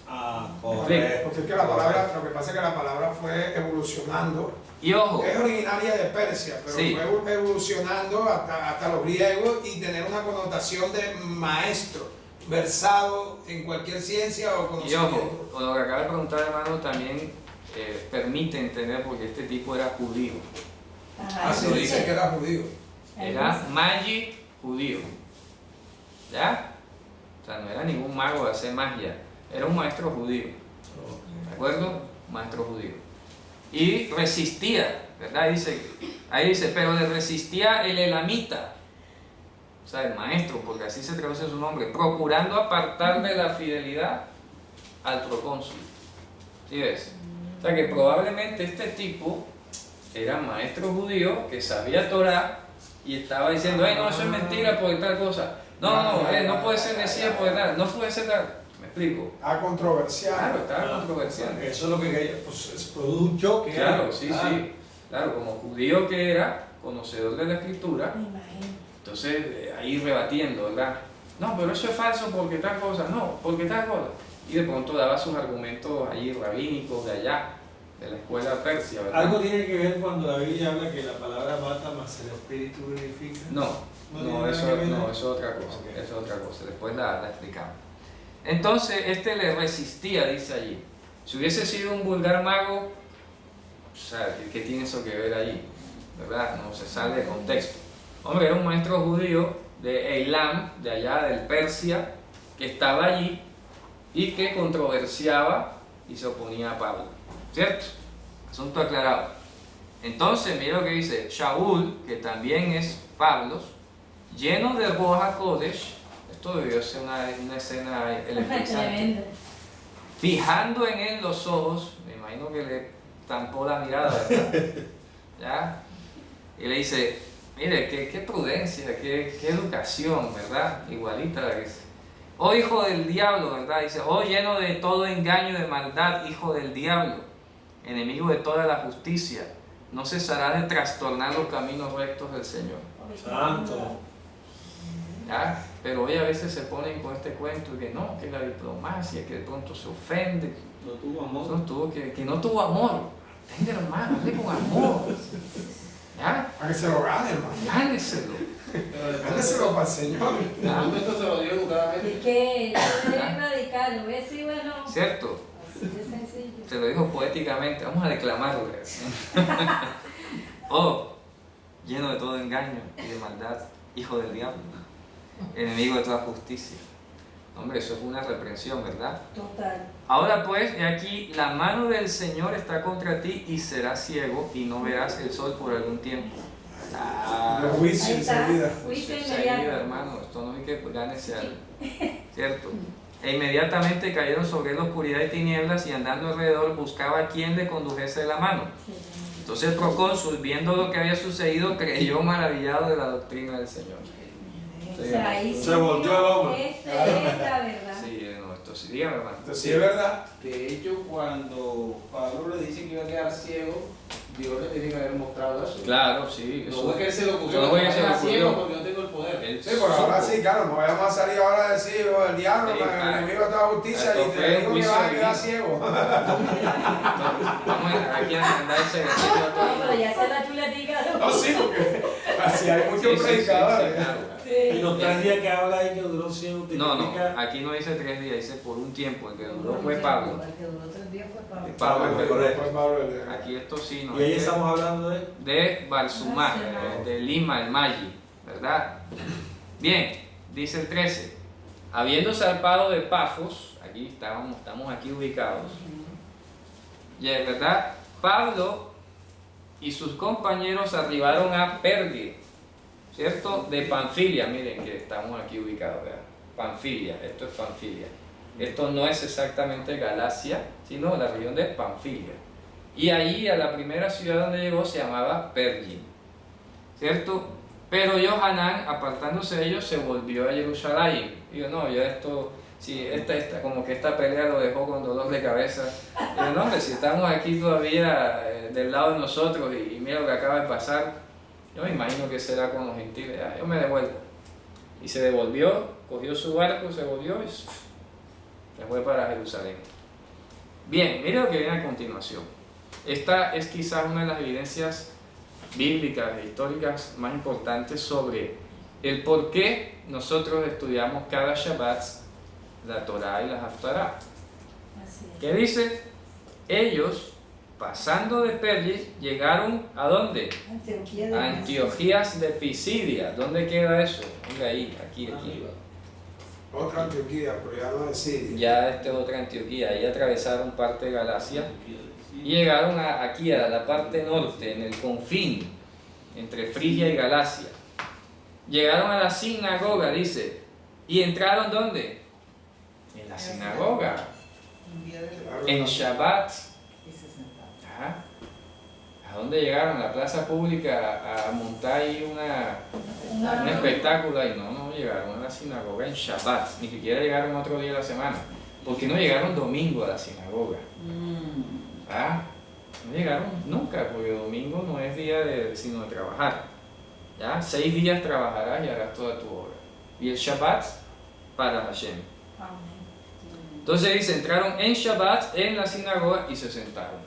Ah, Porque es que la palabra, lo que pasa es que la palabra fue evolucionando. Y ojo, Es originaria de Persia, pero Sí. fue evolucionando hasta los griegos y tener una connotación de maestro, versado en cualquier ciencia o y conocimiento. ojo, con lo que acaba de preguntar hermano también permite entender porque este tipo era judío, Ajá, Así lo dice dice. que era judío. era magi judío, ¿ya? O sea, no era ningún mago de hacer magia, era un maestro judío, ¿de acuerdo? Maestro judío. Y resistía, ¿verdad? Ahí dice, pero le resistía el elamita, o sea, el maestro, porque así se traduce su nombre, procurando apartar de la fidelidad al procónsul. ¿Sí ves? O sea que probablemente este tipo era maestro judío que sabía Torah y estaba diciendo, ay no, eso es mentira por tal cosa. no puede ser Mesías por nada, no puede ser nada. ¿Me explico? Controversial. Claro, estaba controversial. Eso es lo que quería, pues produjo un choque. Claro, sí. Claro, como judío que era, conocedor de la escritura, Me imagino. entonces ahí rebatiendo, ¿verdad? No, pero eso es falso porque tal cosa, no, porque tal cosa. Y de pronto daba sus argumentos ahí rabínicos de allá, de la escuela persia, ¿verdad? ¿Algo tiene que ver cuando la Biblia habla que la palabra mata más el espíritu vivifica? No, eso es otra cosa, Okay. eso es otra cosa, después la explicamos. Entonces, le resistía, dice allí. Si hubiese sido un vulgar mago, o sea, ¿qué tiene eso que ver allí? ¿Verdad? No se sale de contexto. Hombre, era un maestro judío de Eilam, de allá del Persia, que estaba allí y que controversiaba y se oponía a Pablo. ¿Cierto? Asunto aclarado. Entonces, mira lo que dice Shaul, que también es Pablo, lleno de Ruach HaKodesh. Esto debió ser una escena electrizante. Tremendo. Fijando en él los ojos, me imagino que le tampó la mirada, ¿verdad? ¿Ya? Y le dice, mire, qué prudencia, qué educación, ¿verdad? Igualita la que es. Oh hijo del diablo, ¿verdad? Dice, oh lleno de todo engaño y de maldad, hijo del diablo, enemigo de toda la justicia, no cesará de trastornar los caminos rectos del Señor. Santo. ¿Ya? Pero hoy a veces se ponen con este cuento que no, que la diplomacia, que de pronto se ofende, No tuvo amor. que no tuvo amor. Tenga hermano, hable con amor. ¿Ya? Para que se lo gane, hermano. Gáneselo. Gáneselo para el Señor. ¿Ya? Esto se lo dio educadamente. Es que eso es radical, ¿ves? Sí, bueno. ¿Cierto? Así de sencillo. Se lo dijo poéticamente, vamos a declamarlo. Oh, lleno de todo engaño y de maldad, hijo del diablo, enemigo de toda justicia. Hombre, eso es una reprensión, ¿verdad? Total. Ahora pues, he aquí, la mano del Señor está contra ti y serás ciego y no verás el sol por algún tiempo. De juicio Ahí está. enseguida. Juicio Enseguida, inmediato. hermano, esto no es que gánese algo, ¿cierto? E inmediatamente cayeron sobre la oscuridad y tinieblas y andando alrededor buscaba a quien le condujese de la mano. Entonces el procónsul, viendo lo que había sucedido, creyó maravillado de la doctrina del Señor. O sea, ahí Se volvió el hombre. Esta es la verdad. Sí, no, esto sí, dígame, hermano. Entonces, sí es verdad. De hecho, cuando Pablo le dice que iba a quedar ciego, Dios le tiene que haber mostrado eso. Claro, sí. No fue que él se lo ocurrió, no fue que que se le quedar ciego ocurrió. porque yo tengo el poder. Él Sí, pero ahora supo. sí, claro, no vayamos a salir ahora a decir, oh, el diablo, Sí, el claro. enemigo de toda justicia, Esto y fue te digo que juicio vas a divino. quedar ciego. Vamos aquí a andar ese gatito a No, todo. pero ya se la chuletica. No, sí, porque así hay Sí, muchos sí, predicadores. sí, claro. Y los 3 días que habla ahí que duró 100 No, aquí no dice 3 días, dice por un tiempo, el que duró fue Pablo. El que duró 3 días fue Pablo. Pablo, Correcto. aquí esto sí no Y ahí es estamos hablando de Balsumá, de Lima, el Maggi, ¿verdad? Bien, dice el 13, habiendo zarpado de Pafos, aquí estamos aquí ubicados, y es verdad, Pablo y sus compañeros arribaron a Pergue, ¿cierto? De Panfilia, miren que estamos aquí ubicados, ¿verdad? Panfilia, esto es Panfilia. Esto no es exactamente Galacia, sino la región de Panfilia. Y allí a la primera ciudad donde llegó se llamaba Perge, ¿cierto? Pero Johanán, apartándose de ellos, se volvió a Jerusalén. Digo, no, ya esto, si como que esta pelea lo dejó con dolor de cabeza. Digo, no, hombre, si estamos aquí todavía del lado de nosotros y mira lo que acaba de pasar, yo me imagino que será con los gentiles. Ya, yo me devuelvo. Y se devolvió, cogió su barco, se volvió y se fue para Jerusalén. Bien, mire lo que viene a continuación. Esta es quizás una de las evidencias bíblicas e históricas más importantes sobre el por qué nosotros estudiamos cada Shabbat la Torah y la Haftarah. Así es. ¿Qué dice? Ellos, pasando de Perge, llegaron ¿a dónde? Antioquía de A Antioquías de Pisidia. ¿Dónde queda eso? Mira ahí, aquí. Otra Antioquía, pero ya no es Siria. Ya esta es otra Antioquía. Ahí atravesaron parte de Galacia y llegaron aquí a la parte norte, en el confín entre Frigia y Galacia. Llegaron a la sinagoga, dice, y entraron ¿dónde? En la sinagoga, Un día de en Shabbat. y se sentaron. ¿A dónde llegaron? A la plaza pública a montar ahí un espectáculo ahí. No llegaron a la sinagoga en Shabbat, ni siquiera llegaron otro día de la semana. Porque no llegaron domingo a la sinagoga. ¿Ah? No llegaron nunca, porque domingo no es día sino de trabajar. ¿Ya? 6 días trabajarás y harás toda tu obra. Y el Shabbat para Hashem. Entonces dice, entraron en Shabbat en la sinagoga y se sentaron.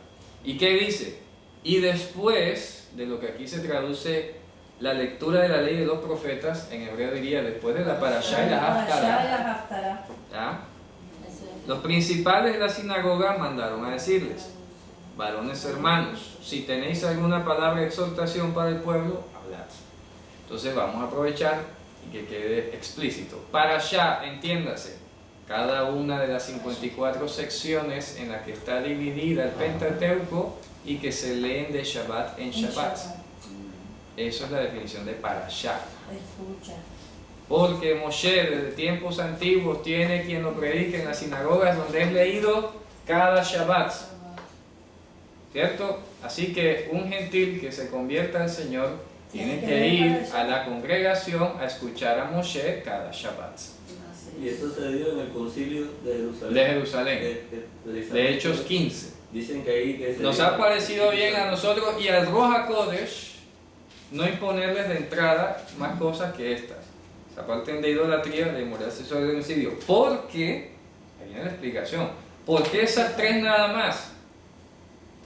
¿Y qué dice? Y después de lo que aquí se traduce la lectura de la ley de los profetas, en hebreo diría después de la parashá y la haftará. ¿Ya? Los principales de la sinagoga mandaron a decirles, varones hermanos, si tenéis alguna palabra de exhortación para el pueblo, hablad. Entonces vamos a aprovechar y que quede explícito. Parashá, entiéndase, cada una de las 54 secciones en las que está dividida el Pentateuco y que se leen de Shabbat en Shabbat. Eso es la definición de parashá. Porque Moshe desde tiempos antiguos tiene quien lo predique en las sinagogas donde es leído cada Shabbat. ¿Cierto? Así que un gentil que se convierta al Señor tiene que ir a la congregación a escuchar a Moshe cada Shabbat. Y eso se dio en el concilio de Jerusalén. De Jerusalén. De Hechos 15. Dicen que ahí que Nos ha parecido bien a nosotros y al Ruach HaKodesh no imponerles de entrada más cosas que estas. Esa parte de idolatría, de inmoralidad sexual y de homicidio. ¿Por qué? Ahí viene la explicación. ¿Por qué esas 3 nada más?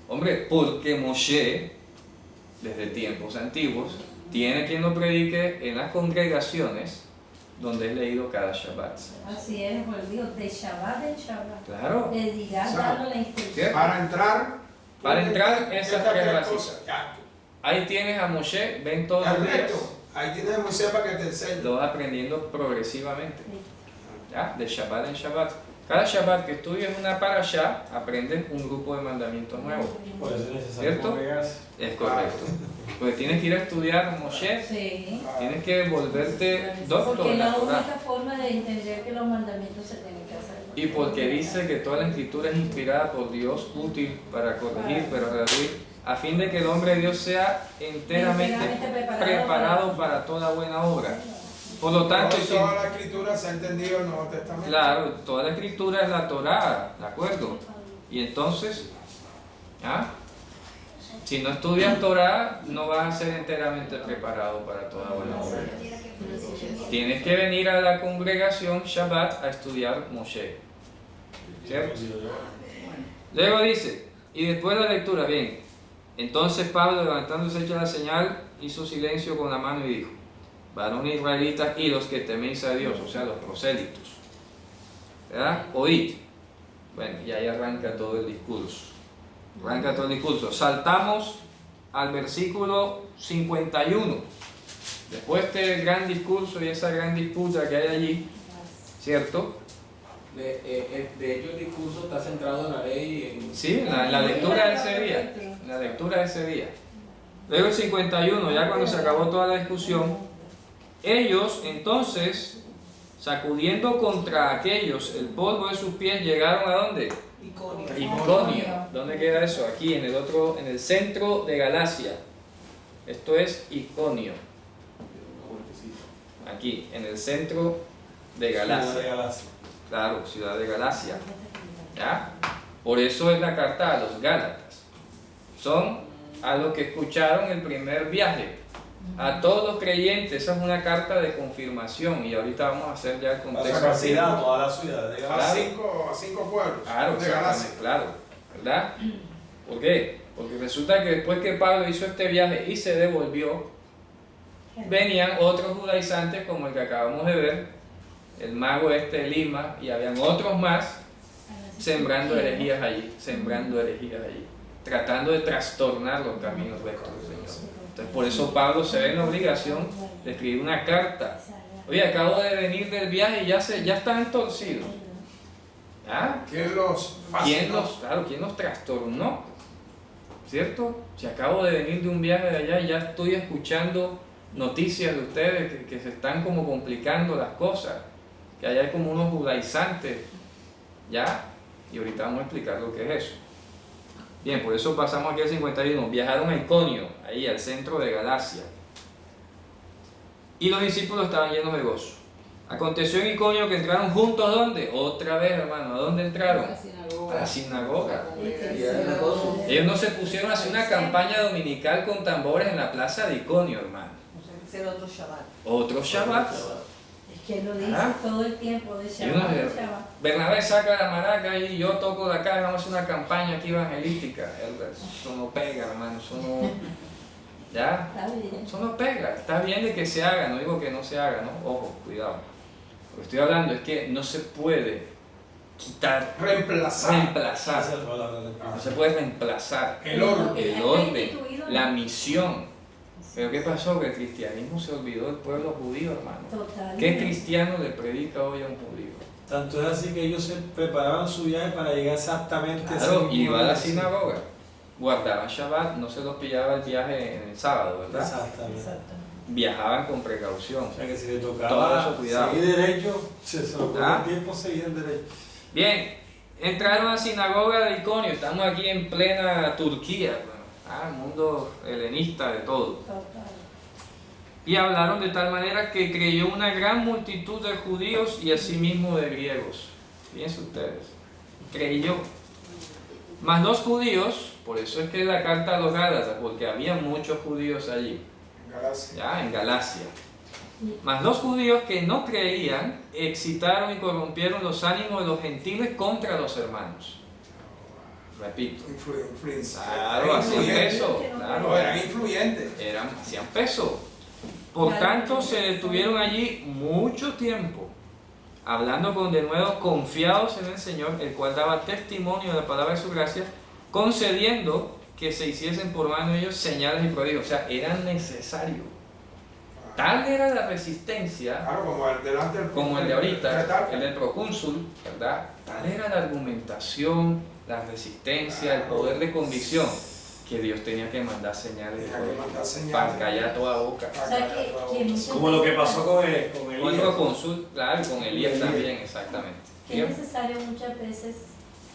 Hombre, porque Moshe, desde tiempos antiguos, tiene quien lo predique en las congregaciones donde es leído cada Shabbat. Así es, pues digo, de Shabbat en Shabbat. Claro. Le dirán dando la instrucción. ¿Cierto? Para entrar esas 3 básicas. Ahí tienes a Moshe, ven todos los días. Ahí tienes a Moshe para que te enseñe. Lo vas aprendiendo progresivamente. ¿Ya? De Shabbat en Shabbat. Cada Shabbat que estudias una parashá, aprendes un grupo de mandamientos nuevos. Por eso es necesario ¿Cierto? congregarse. Es correcto. Porque tienes que ir a estudiar Moshe, Sí. tienes que volverte doctor Porque en es la la Torah. única forma de entender que los mandamientos se tienen que hacer. Y porque dice que toda la escritura es inspirada por Dios, útil para corregir, para redarguir, a fin de que el hombre de Dios sea enteramente preparado para toda buena obra. Por lo tanto, toda la escritura se ha entendido en el Nuevo Testamento. claro, toda la escritura es la Torá, ¿de acuerdo? Y entonces, ¿ah? Si no estudias Torá, no vas a ser enteramente preparado para toda buena obra. Tienes que venir a la congregación Shabbat a estudiar Moshe. ¿Cierto? Luego dice, y después de la lectura, bien, entonces Pablo, levantándose hecha la señal, hizo silencio con la mano y dijo, varones israelitas y los que teméis a Dios, o sea, los prosélitos, ¿verdad? Oíd. Bueno, y ahí arranca todo el discurso. Arranca todo el discurso. Saltamos al versículo 51. Después de este gran discurso y esa gran disputa que hay allí, ¿cierto? De hecho, el discurso está centrado en la ley. Sí, en la lectura de ese día. En la lectura de ese día. Luego el 51, ya cuando se acabó toda la discusión, ellos entonces, sacudiendo contra aquellos el polvo de sus pies, llegaron ¿a dónde? Iconio. ¿Dónde queda eso? Aquí en el centro de Galacia. Esto es Iconio. Aquí, en el centro de Galacia. Claro, ciudad de Galacia. ¿Ya? Por eso es la carta a los Gálatas. Son a los que escucharon el primer viaje. A todos los creyentes, esa es una carta de confirmación y ahorita vamos a hacer ya el contexto. A toda la ciudad de Galacia. A cinco pueblos Claro, de Galacia. claro, ¿verdad? ¿Por qué? Porque resulta que después que Pablo hizo este viaje y se devolvió, venían otros judaizantes como el que acabamos de ver, el mago Lima, y habían otros más sembrando herejías allí, tratando de trastornar los caminos rectos del Señor. Entonces, por eso Pablo se ve en la obligación de escribir una carta. Oye, acabo de venir del viaje y ya están torcidos. ¿Ah? ¿Quién los fascinó? ¿Quién los trastornó? ¿Cierto? Si acabo de venir de un viaje de allá y ya estoy escuchando noticias de ustedes que se están como complicando las cosas, que allá hay como unos judaizantes, ¿ya? Y ahorita vamos a explicar lo que es eso. Bien, por eso pasamos aquí al 51. Viajaron a Iconio, ahí al centro de Galacia. Y los discípulos estaban llenos de gozo. Aconteció en Iconio que entraron juntos, ¿dónde? Otra vez, hermano, ¿a dónde entraron? A la sinagoga. Ellos no se pusieron a hacer una campaña dominical con tambores en la plaza de Iconio, hermano. O sea, que será otro Shabbat. Otro Shabbat. Es que lo dice Ah. todo el tiempo de Y uno Shabbat. de- de Shabbat. Bernabé saca la maraca y yo toco la caja, vamos a hacer una campaña aquí evangelística. Eso no pega, hermano, eso no... ¿Ya? Está bien. Eso no pega, está bien de que se haga, no digo que no se haga, ¿no? Ojo, cuidado. Lo que estoy hablando es que no se puede quitar, Reemplazar reemplazar, Esa es la palabra de no Dios. se puede reemplazar el orden. el orden, la misión. Pero ¿qué pasó? Que el cristianismo se olvidó del pueblo judío, hermano. Totalmente. ¿Qué cristiano le predica hoy a un judío? Tanto es así que ellos se preparaban su viaje para llegar exactamente a ese Claro, mismo iba a la día. sinagoga, guardaban Shabbat, no se los pillaba el viaje en el sábado, ¿verdad? Exactamente. Exacto. Viajaban con precaución. O sea que si le Todo tocaba eso, cuidado. seguir derecho, se lo ¿Ah? el tiempo seguían derecho. Bien, entraron a la sinagoga de Iconio, estamos aquí en plena Turquía, mundo helenista de todo. Total. Y hablaron de tal manera que creyó una gran multitud de judíos y asimismo de griegos. Fíjense ustedes, creyó. Más los judíos, por eso es que la carta a los Gálatas, porque había muchos judíos allí, Galacia. ya en Galacia. Mas los judíos que no creían excitaron y corrompieron los ánimos de los gentiles contra los hermanos. Repito. Influencia. Claro, hacían peso. No, Claro, eran influyentes. hacían peso. Por tanto, se detuvieron allí mucho tiempo, hablando con denuedo, confiados en el Señor, el cual daba testimonio de la palabra de su gracia, concediendo que se hiciesen por mano de ellos señales y prodigios. O sea, eran necesarios. Tal era la resistencia, Claro, como el delante del como el de ahorita, retardo. el del procónsul, ¿verdad? Tal era la argumentación, la resistencia, el poder de convicción, que Dios tenía que mandar señales Tenía que mandar señales. para callar toda boca. O sea que muchas Como lo que veces pasó con el Con el procónsul, claro, y con Elías también, exactamente. es necesario muchas veces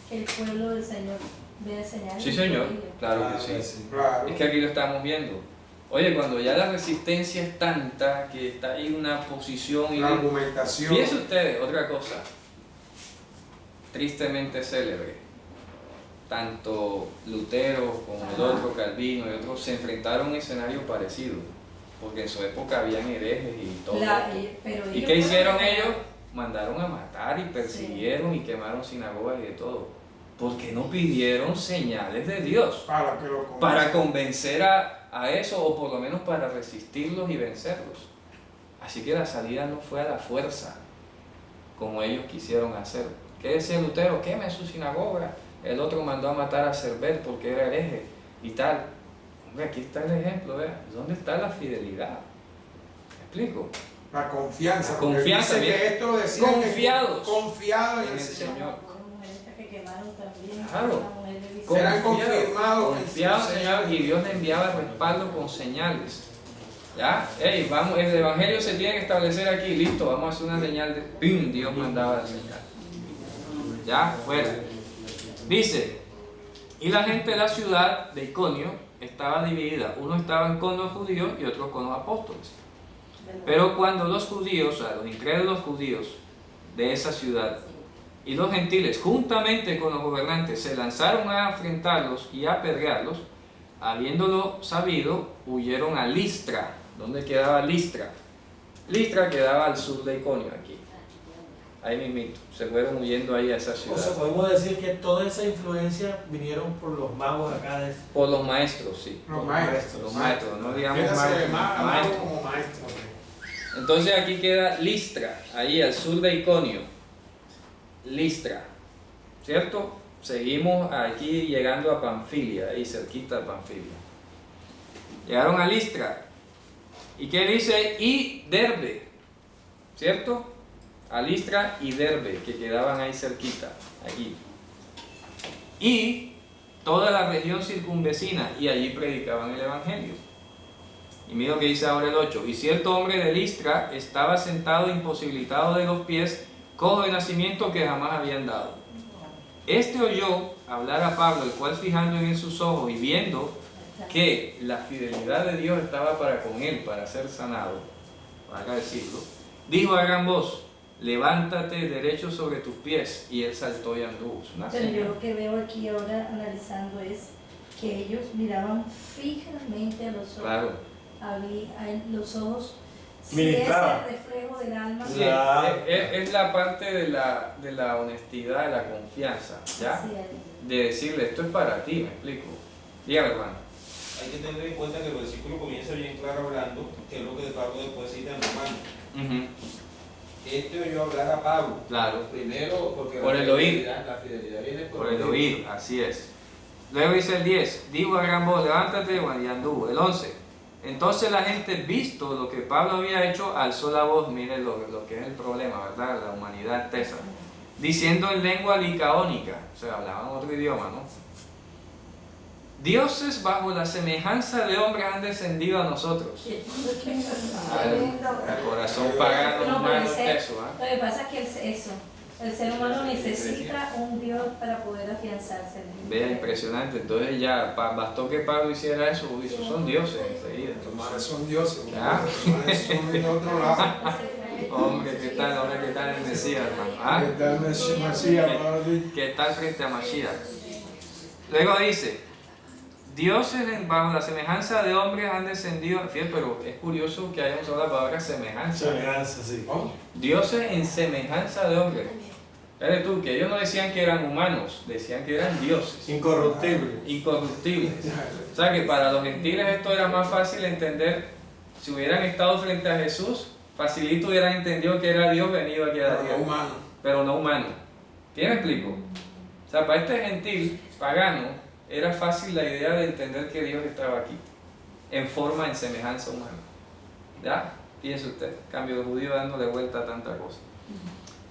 que el pueblo del Señor vea señales. Sí, y señor, prodigios. claro que sí. Claro. Es que aquí lo estamos viendo. Oye, cuando ya la resistencia es tanta que está ahí una posición y La argumentación. fíjense ustedes, otra cosa, tristemente célebre. Tanto Lutero como el otro, Calvino y otros, se enfrentaron a un escenario parecido, porque en su época habían herejes y todo. Pero ¿Y ellos qué hicieron fueron- ellos? Mandaron a matar y persiguieron y quemaron sinagogas y de todo, porque no pidieron señales de Dios Para que lo para convencer a eso, o por lo menos para resistirlos y vencerlos. Así que la salida no fue a la fuerza, como ellos quisieron hacer. ¿Qué decía Lutero? Queme su sinagoga. El otro mandó a matar a Servet porque era hereje y tal. Hombre, aquí está el ejemplo, ¿verdad? ¿Dónde está la fidelidad? ¿Me explico? La confianza. La porque confianza, dice que bien. esto lo decían que Confiados confiados en en el el Señor. Señor. Una mujer esta que quemaron también. Claro. una mujer de Vicente. Eran confirmados en Confiados, su Señor, y Dios le enviaba respaldo con señales. ¿Ya? Ey, vamos, el evangelio se tiene que establecer aquí, listo, vamos a hacer una señal de ¡pum! Dios mandaba la señal. ¿Ya? Fuera. Dice, y la gente de la ciudad de Iconio estaba dividida, unos estaban con los judíos y otros con los apóstoles. Pero cuando los judíos, o sea, los incrédulos judíos de esa ciudad y los gentiles, juntamente con los gobernantes, se lanzaron a enfrentarlos y a apedrearlos, habiéndolo sabido, huyeron a Listra. ¿Dónde quedaba Listra? Listra quedaba al sur de Iconio, aquí. Ahí mismito. Se fueron huyendo ahí a esa O sea, ciudad. podemos decir que toda esa influencia vinieron por los magos acá de... Por los maestros, sí. Los maestros. Los maestros, no digamos Quédase maestros. más como maestro. Entonces aquí queda Listra, ahí al sur de Iconio. Listra, ¿cierto? Seguimos aquí llegando a Panfilia, ahí cerquita de Panfilia. Llegaron a Listra. ¿Y qué dice? Y Derbe, ¿cierto? A Listra y Derbe, que quedaban ahí cerquita, allí. Y toda la región circunvecina, y allí predicaban el Evangelio. Y mira lo que dice ahora el 8. Y cierto hombre de Listra estaba sentado imposibilitado de los pies, cojo de nacimiento que jamás habían dado. Este oyó hablar a Pablo, el cual fijando en sus ojos y viendo que la fidelidad de Dios estaba para con él, para ser sanado, para decirlo, dijo a gran voz, levántate derecho sobre tus pies, y él saltó y anduvo. Es una Pero yo señal. lo que veo aquí ahora analizando es que ellos miraban fijamente a los ojos. Claro. Los ojos, si Ministraba. es el reflejo del alma. Sí, Claro. es la parte de la honestidad, de la confianza, ¿ya? Sí, ahí. De decirle, esto es para ti, me explico. Dígame, hermano. Hay que tener en cuenta que el versículo comienza bien claro hablando, que es lo que Pablo después cita en Romanos. Este oyó hablar a Pablo. Claro, Primero, porque Por el oír. La fidelidad viene por el oír, así es. Luego dice el 10, dijo a gran voz, levántate, y anduvo. El 11, entonces la gente, visto lo que Pablo había hecho, alzó la voz, mire lo que es el problema, ¿verdad? La humanidad tesa, diciendo en lengua licaónica, o sea, hablaban otro idioma, ¿no? Dioses bajo la semejanza de hombres han descendido a nosotros. El corazón pagano, No, humano, pero ese- eso, ¿ah? Lo que pasa es que el ser humano necesita un Dios para poder afianzarse. Vea, impresionante. Entonces ya bastó que Pablo hiciera eso, uy, esos son dioses enseguida. Los mares son dioses. Ya. Los mares son de otro lado. Hombre, ¿qué tal? Ahora, ¿qué tal el Mesías, hermano? ¿Ah? ¿Qué tal Mesías, padre? ¿Qué tal frente a Mashiach? Luego dice, dioses bajo la semejanza de hombres han descendido, fiel, pero es curioso que hayamos usado la palabra semejanza. Semejanza, sí. Dioses en semejanza de hombres. Fíjate tú, que ellos no decían que eran humanos, decían que eran dioses, Incorruptible. incorruptibles. O sea que para los gentiles esto era más fácil entender. Si hubieran estado frente a Jesús, facilito hubieran entendido que era Dios venido aquí a la Pero no tierra, humano. pero no humano. ¿Qué me explico? O sea, para este gentil pagano era fácil la idea de entender que Dios estaba aquí, en forma, en semejanza humana. ¿Ya? Fíjese usted, cambio de judío dándole vuelta a tanta cosa.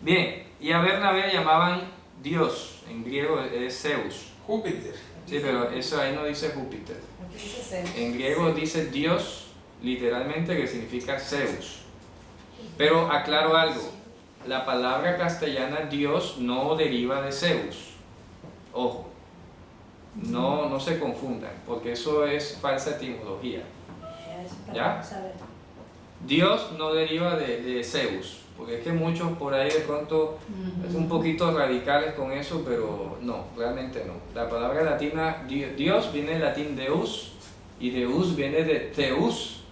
Bien, y a Bernabé llamaban Dios, en griego es Zeus. Júpiter. Sí, pero eso ahí no dice Júpiter. Aquí dice Zeus. En griego dice Dios, literalmente, que significa Zeus. Pero aclaro algo, la palabra castellana Dios no deriva de Zeus. Ojo, no se confundan, porque eso es falsa etimología. ¿Ya? Dios no deriva de Zeus, porque es que muchos por ahí de pronto es un poquito radicales con eso, pero no, realmente no. La palabra latina, Dios viene del latín Deus, y Deus viene de Theus,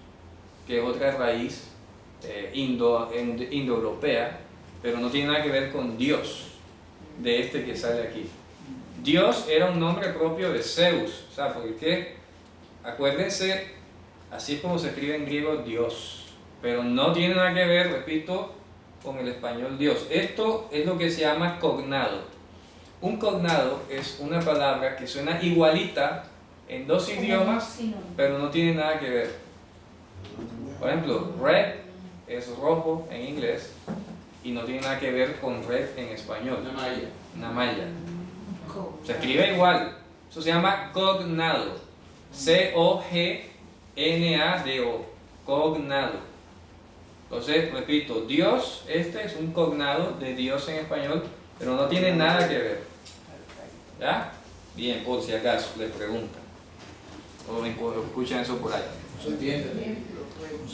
que es otra raíz indoeuropea, pero no tiene nada que ver con Dios, de este que sale aquí. Dios era un nombre propio de Zeus, o sea, porque acuérdense, así es como se escribe en griego Dios, pero no tiene nada que ver, repito, con el español Dios. Esto es lo que se llama cognado. Un cognado es una palabra que suena igualita en dos idiomas, pero no tiene nada que ver. Por ejemplo, red es rojo en inglés y no tiene nada que ver con red en español. Una malla. Una malla. Se escribe igual. Eso se llama cognado. C-O-G-N-A-D-O. Cognado. Entonces, repito, Dios, este es un cognado de Dios en español, pero no tiene nada que ver. ¿Ya? Bien, por si acaso les preguntan. O escuchan eso por ahí. Se entiende.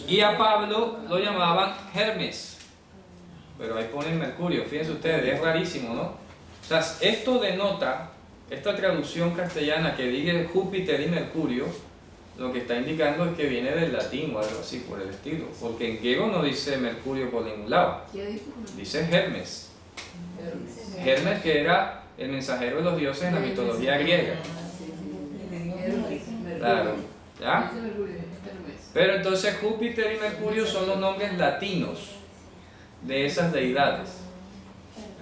Y a Pablo lo llamaban Hermes. Pero ahí ponen Mercurio, fíjense ustedes, es rarísimo, ¿no? O sea, esto denota, esta traducción castellana que dice Júpiter y Mercurio, lo que está indicando es que viene del latín o algo así por el estilo. Porque en griego no dice Mercurio por ningún lado, dice Hermes. Hermes, que era el mensajero de los dioses en la mitología griega. Claro, ¿ya? Pero entonces Júpiter y Mercurio son los nombres latinos de esas deidades.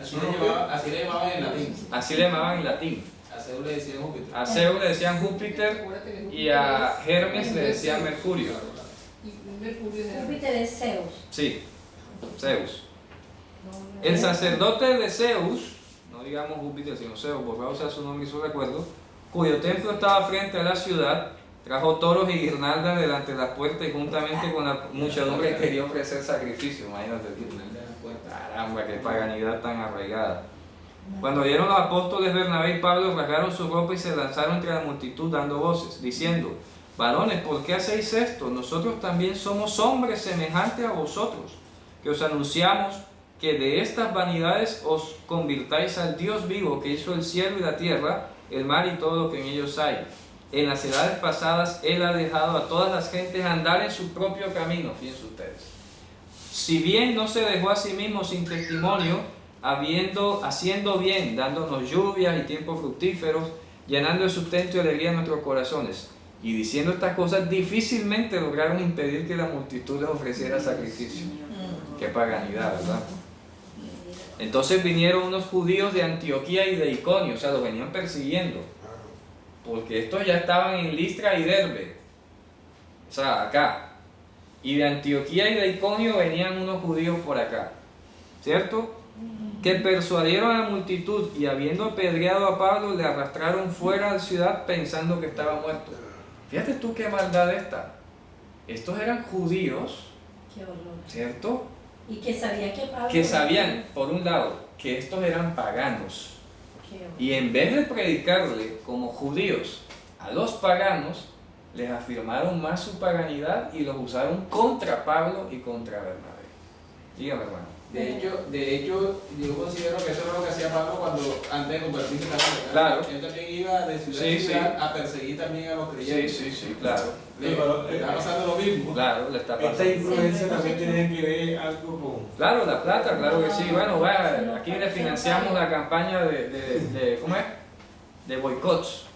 Así le llamaban en latín. Así le llamaban en latín. A Zeus le decían Júpiter. A Zeus le decían Júpiter y a Hermes le decían Mercurio. Júpiter es Zeus. Sí, Zeus. El sacerdote de Zeus, no digamos Júpiter sino Zeus, por favor usar su nombre y su recuerdo, cuyo templo estaba frente a la ciudad, trajo toros y guirnaldas delante de las puertas y juntamente con la muchedumbre quería ofrecer sacrificio. Imagínate, caramba, qué paganidad tan arraigada. Cuando vieron los apóstoles Bernabé y Pablo, rasgaron su ropa y se lanzaron entre la multitud dando voces, diciendo: varones, ¿por qué hacéis esto? Nosotros también somos hombres semejantes a vosotros, que os anunciamos que de estas vanidades os convirtáis al Dios vivo, que hizo el cielo y la tierra, el mar y todo lo que en ellos hay. En las edades pasadas Él ha dejado a todas las gentes andar en su propio camino. Fíjense ustedes. Si bien no se dejó a sí mismo sin testimonio, haciendo bien, dándonos lluvias y tiempos fructíferos, llenando de sustento y alegría nuestros corazones. Y diciendo estas cosas, difícilmente lograron impedir que la multitud les ofreciera sacrificio. Qué paganidad, ¿verdad? Entonces vinieron unos judíos de Antioquía y de Iconio, o sea, los venían persiguiendo, porque estos ya estaban en Listra y Derbe, o sea, acá. Y de Antioquía y de Iconio venían unos judíos por acá, ¿cierto? Que persuadieron a la multitud y habiendo apedreado a Pablo, le arrastraron fuera de la ciudad pensando que estaba muerto. Fíjate tú qué maldad esta. Estos eran judíos, Qué horror. ¿cierto? Y que sabía que Pablo... Que sabían, por un lado, que estos eran paganos. Qué horror. Y en vez de predicarle como judíos a los paganos, les afirmaron más su paganidad y los usaron contra Pablo y contra Bernabé. Dígame, hermano. De hecho, yo considero que eso era lo que hacía Pablo cuando antes de convertirse también. Claro. Él también iba de ciudad en ciudad a perseguir también a los creyentes. Sí, claro. Le está pasando lo mismo. Claro, le está Esta pasando. influencia también tiene que ver algo con... Claro, la plata, claro que sí. Bueno, vaya, aquí le financiamos la campaña de ¿cómo es? De boicots.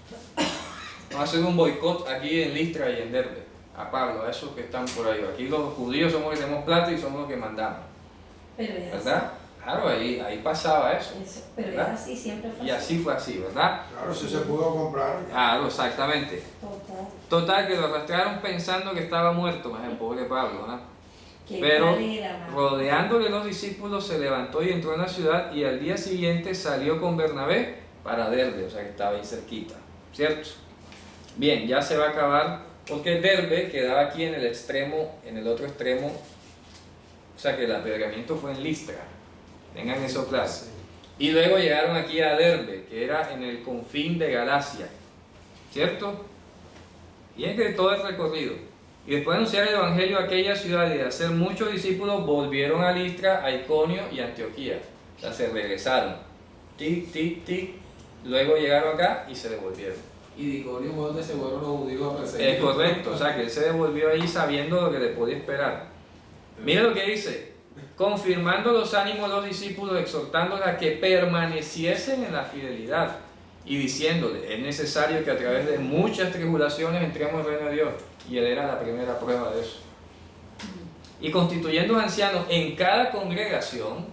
Vamos a hacer un boicot aquí en Listra y en Derbe, a Pablo, a esos que están por ahí. Aquí los judíos somos los que tenemos plata y somos los que mandamos. Pero es ¿Verdad? Claro, ahí pasaba eso. Pero ¿verdad? es así, siempre fue Y así fue así, ¿verdad? Claro, si se pudo comprar. Claro, exactamente. Total, que lo arrastraron pensando que estaba muerto, más el pobre Pablo, ¿verdad? Pero rodeándole los discípulos se levantó y entró en la ciudad y al día siguiente salió con Bernabé para Derbe, o sea que estaba ahí cerquita, ¿cierto? Bien, ya se va a acabar, porque Derbe quedaba aquí en el extremo, en el otro extremo, o sea que el apedreamiento fue en Listra, tengan eso claro. Y luego llegaron aquí a Derbe, que era en el confín de Galacia, ¿cierto? Y es que todo el recorrido. Y después de anunciar el evangelio a aquella ciudad y de hacer muchos discípulos, volvieron a Listra, a Iconio y Antioquía. O sea, se regresaron. Tic, tic, tic. Luego llegaron acá y se devolvieron. Y de Iconio fue donde se fueron los judíos a perseguir. Es correcto, o sea que él se devolvió ahí sabiendo lo que le podía esperar. Mira lo que dice: confirmando los ánimos de los discípulos, exhortándoles a que permaneciesen en la fidelidad y diciéndole, es necesario que a través de muchas tribulaciones entremos en el reino de Dios. Y él era la primera prueba de eso. Y constituyendo ancianos en cada congregación,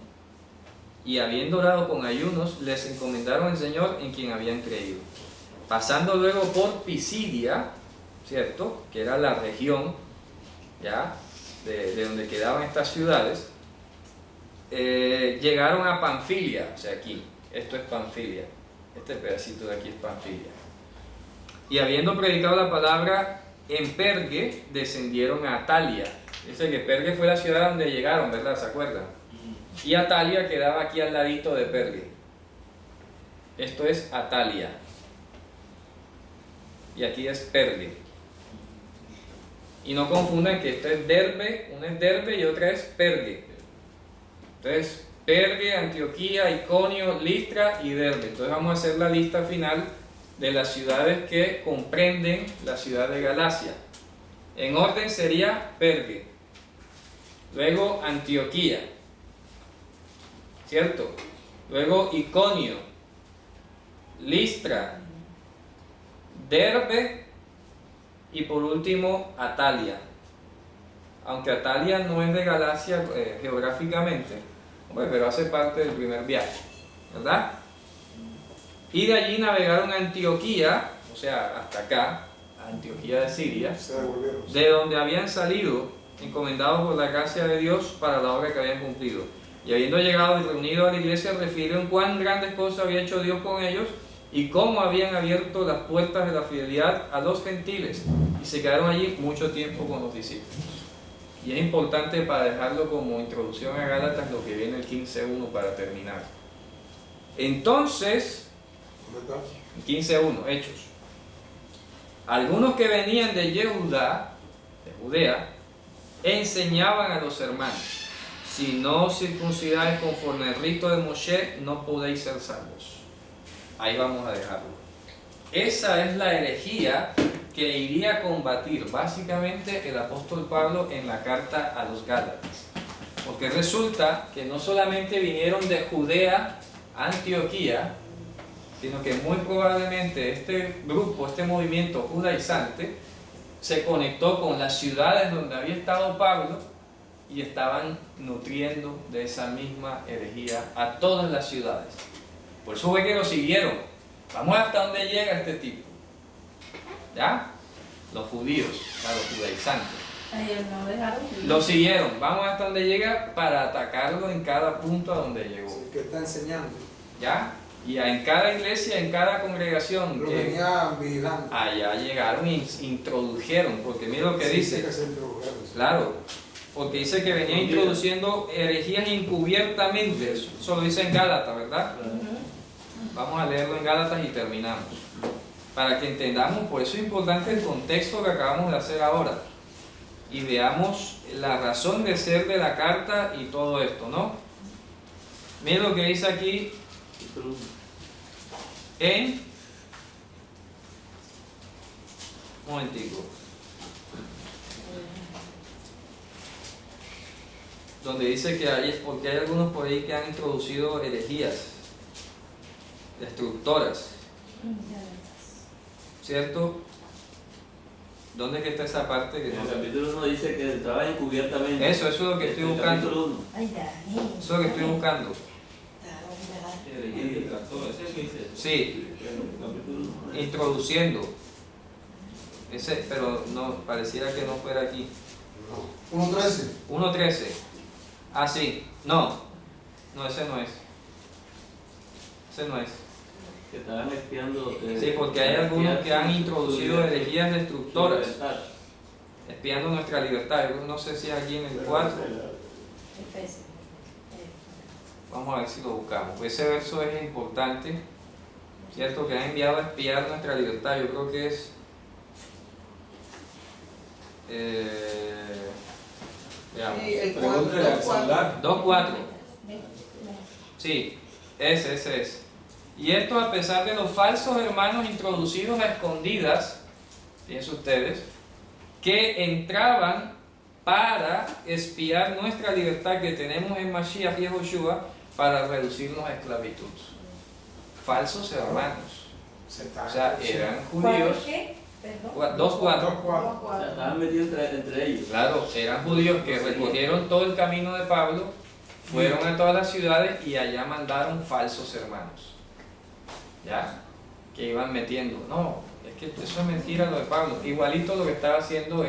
y habiendo orado con ayunos, les encomendaron al Señor en quien habían creído. Pasando luego por Pisidia, ¿cierto? Que era la región, ¿ya? De donde quedaban estas ciudades, llegaron a Panfilia, o sea aquí, esto es Panfilia, este pedacito de aquí es Panfilia. Y habiendo predicado la palabra en Pergue, descendieron a Atalia. Dice que Pergue fue la ciudad donde llegaron, ¿verdad? ¿Se acuerdan? Y Atalia quedaba aquí al ladito de Pergue. Esto es Atalia. Y aquí es Pergue. Y no confundan que esto es Derbe, una es Derbe y otra es Pergue. Entonces, Pergue, Antioquía, Iconio, Listra y Derbe. Entonces vamos a hacer la lista final de las ciudades que comprenden la ciudad de Galacia. En orden sería Pergue, luego Antioquía, ¿cierto? Luego Iconio, Listra, Derbe y por último Atalia. Aunque Atalia no es de Galacia geográficamente, pero hace parte del primer viaje, ¿verdad? Y de allí navegaron a Antioquía, o sea, hasta acá, a Antioquía de Siria, de donde habían salido, encomendados por la gracia de Dios para la obra que habían cumplido. Y habiendo llegado y reunido a la iglesia, refirieron cuán grandes cosas había hecho Dios con ellos y cómo habían abierto las puertas de la fidelidad a los gentiles. Y se quedaron allí mucho tiempo con los discípulos. Y es importante, para dejarlo como introducción a Gálatas, lo que viene el 15.1 para terminar. Entonces, ¿Dónde está? 15:1, Hechos. Algunos que venían de Judea, enseñaban a los hermanos: si no os circuncidáis conforme al rito de Moshe, no podéis ser salvos. Ahí vamos a dejarlo. Esa es la herejía que iría a combatir básicamente el apóstol Pablo en la carta a los Gálatas. Porque resulta que no solamente vinieron de Judea a Antioquía, sino que muy probablemente este grupo, este movimiento judaizante, se conectó con las ciudades donde había estado Pablo y estaban nutriendo de esa misma herejía a todas las ciudades. Por eso fue que lo siguieron. Vamos hasta donde llega este tipo. ¿Ya? Los judíos, los judaizantes. Ellos no dejaron. Lo siguieron. Vamos hasta donde llega para atacarlo en cada punto a donde llegó. Sí, que está enseñando. ¿Ya? Y en cada iglesia, en cada congregación, Lo venía vigilando. allá llegaron y introdujeron, porque mira lo que Sí, dice. sí que se introdujeron, sí. Claro, porque dice que venía introduciendo herejías encubiertamente. Eso lo dice en Gálatas, ¿verdad? Vamos a leerlo en Gálatas y terminamos. Para que entendamos, por eso es importante el contexto que acabamos de hacer ahora. Y veamos la razón de ser de la carta y todo esto, ¿no? Miren lo que dice aquí en... Un momentico. Donde dice que porque hay algunos por ahí que han introducido herejías destructoras, ¿cierto? ¿Dónde es que está esa parte? Que En no el sé? capítulo 1 dice que entraba encubiertamente. Eso es lo que estoy En el buscando. capítulo 1. Ay, Dani. Eso es lo que estoy buscando. Sí, introduciendo. Pero no, pareciera que no fuera aquí. No. 1.13. 1.13. Ah, sí. No, ese no es. Ese no es. Que estaban espiando. Sí, porque hay algunos que han introducido herejías destructoras, espiando nuestra libertad. Yo no sé si aquí en el 4. Efesios. Vamos a ver si lo buscamos. Ese verso es importante, ¿cierto? Que han enviado a espiar nuestra libertad. Yo creo que es... veamos. Sí, el Pregúntale al celular. 2.4. Sí, ese es. Y esto a pesar de los falsos hermanos introducidos a escondidas, fíjense ustedes, que entraban para espiar nuestra libertad que tenemos en Mashiach y Yehoshua para reducirnos a esclavitud. Falsos hermanos. O sea, eran judíos. ¿Qué? Perdón. 2.4. 2.4. Estaban metidos entre ellos. Claro, eran judíos que recorrieron todo el camino de Pablo, fueron a todas las ciudades y allá mandaron falsos hermanos. ¿Ya? Que iban metiendo. No, es que eso es mentira lo de Pablo. Igualito lo que estaba haciendo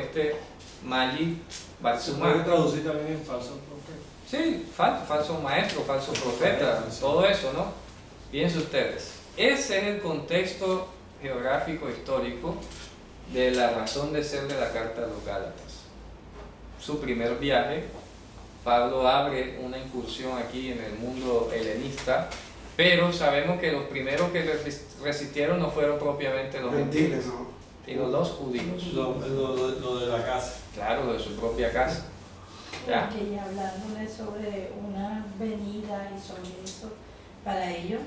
Mali Se Barzumá. puede traducir también en falso profeta. Sí, falso maestro, falso profeta, todo eso, ¿no? Fíjense ustedes. Ese es el contexto geográfico histórico de la razón de ser de la carta de los Gálatas. Su primer viaje, Pablo abre una incursión aquí en el mundo helenista, pero sabemos que los primeros que resistieron no fueron propiamente los gentiles, ¿no? sino los judíos. Lo de la casa. Claro, lo de su propia casa. ¿Ya? Porque ya hablándole sobre una venida y sobre eso, para ellos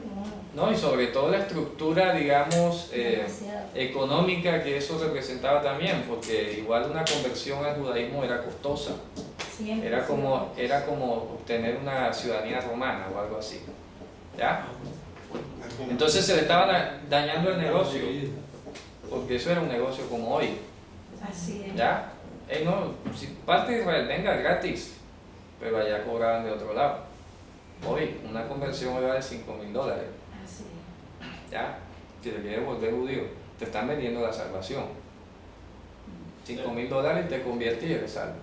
No, y sobre todo la estructura, digamos, demasiado. económica que eso representaba también, porque igual una conversión al judaísmo era costosa. Siempre, Era como obtener una ciudadanía romana o algo así. ¿Ya? Entonces se le estaba dañando el negocio, porque eso era un negocio como hoy. Así es. ¿Ya? No, si parte de Israel venga gratis, pero allá cobraban de otro lado. Hoy, una conversión hoy vale $5,000. Así es. ¿Ya? Si te quieres volver judío, te están vendiendo la salvación. $5,000 te convierte y eres salvo.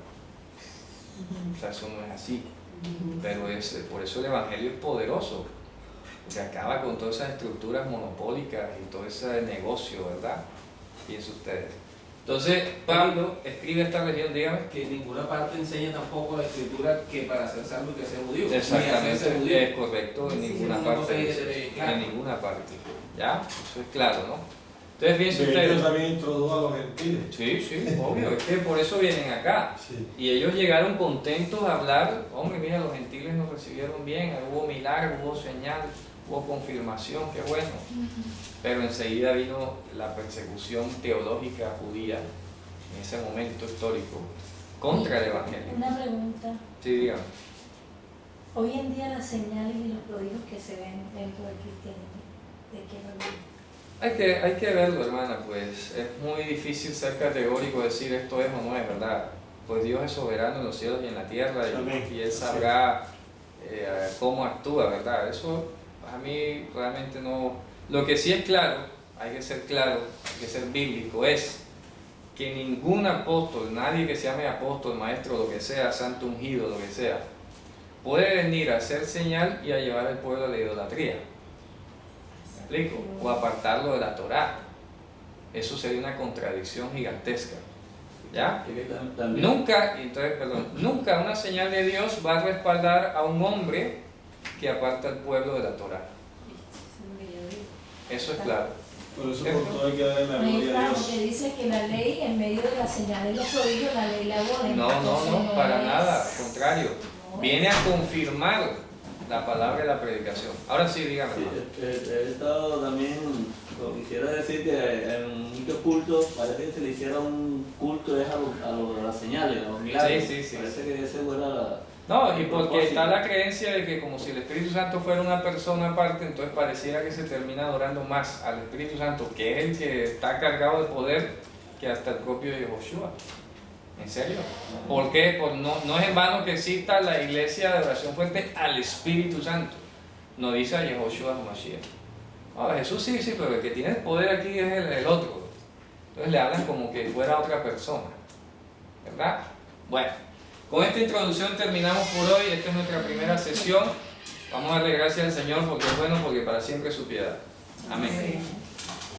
O sea, eso no es así. Pero por eso el Evangelio es poderoso. Porque acaba con todas esas estructuras monopólicas y todo ese negocio, ¿verdad? Piensen ustedes. Entonces, Pablo escribe esta región, dígame. Que en ninguna parte enseña tampoco la escritura que para ser salvo hay que ser judío. ni hacerse Exactamente, judío. es correcto, en Sí, ninguna no, parte. claro. En ninguna parte. ¿Ya? Eso es claro, ¿no? Entonces, fíjense Ellos ustedes. también introdujo a los gentiles. Sí, sí, obvio, es que por eso vienen acá. Sí. Y ellos llegaron contentos a hablar, hombre, mira, los gentiles nos recibieron bien, hubo milagros, hubo señal, hubo confirmación, qué bueno. Pero enseguida vino la persecución teológica judía, en ese momento histórico, contra el Evangelio. Una pregunta. Sí, dígame. Hoy en día las señales y los prodigios que se ven dentro del cristianismo, ¿de qué manera? Hay que verlo, hermana, pues es muy difícil ser categórico, decir esto es o no es, ¿verdad? Pues Dios es soberano en los cielos y en la tierra y Él sabrá cómo actúa, ¿verdad? Eso a mí realmente no... Lo que sí es claro, hay que ser claro, hay que ser bíblico, es que ningún apóstol, nadie que se llame apóstol, maestro, lo que sea, santo ungido, lo que sea, puede venir a hacer señal y a llevar al pueblo a la idolatría. ¿Me explico? O apartarlo de la Torá. Eso sería una contradicción gigantesca. ¿Ya? Y que también- Nunca una señal de Dios va a respaldar a un hombre que aparta al pueblo de la Torá. Eso es claro. Por eso por todo hay que darle la Ahí gloria a está, Dios. porque dice que la ley, en medio de las señales y los prodigios, la ley la abole. No, para nada, al contrario. No Viene a confirmar la palabra de la predicación. Ahora sí, dígame. Sí, hermano. he estado también, quisiera decir que en muchos cultos parece que se le hiciera un culto es a las señales, a los milagros. Sí. Parece que ese fuera la... No, y porque propósito. está la creencia de que como si el Espíritu Santo fuera una persona aparte, entonces pareciera que se termina adorando más al Espíritu Santo, que es el que está cargado de poder, que hasta el propio Yehoshua. ¿En serio? ¿Por qué? Pues no es en vano que exista la iglesia de oración fuerte al Espíritu Santo. No dice a Yehoshua Mashiach. Ahora, Jesús sí, pero el que tiene el poder aquí es el otro. Entonces le hablan como que fuera otra persona. ¿Verdad? Bueno, con esta introducción terminamos por hoy. Esta es nuestra primera sesión. Vamos a darle gracias al Señor porque es bueno, porque para siempre es su piedad. Amén. Sí.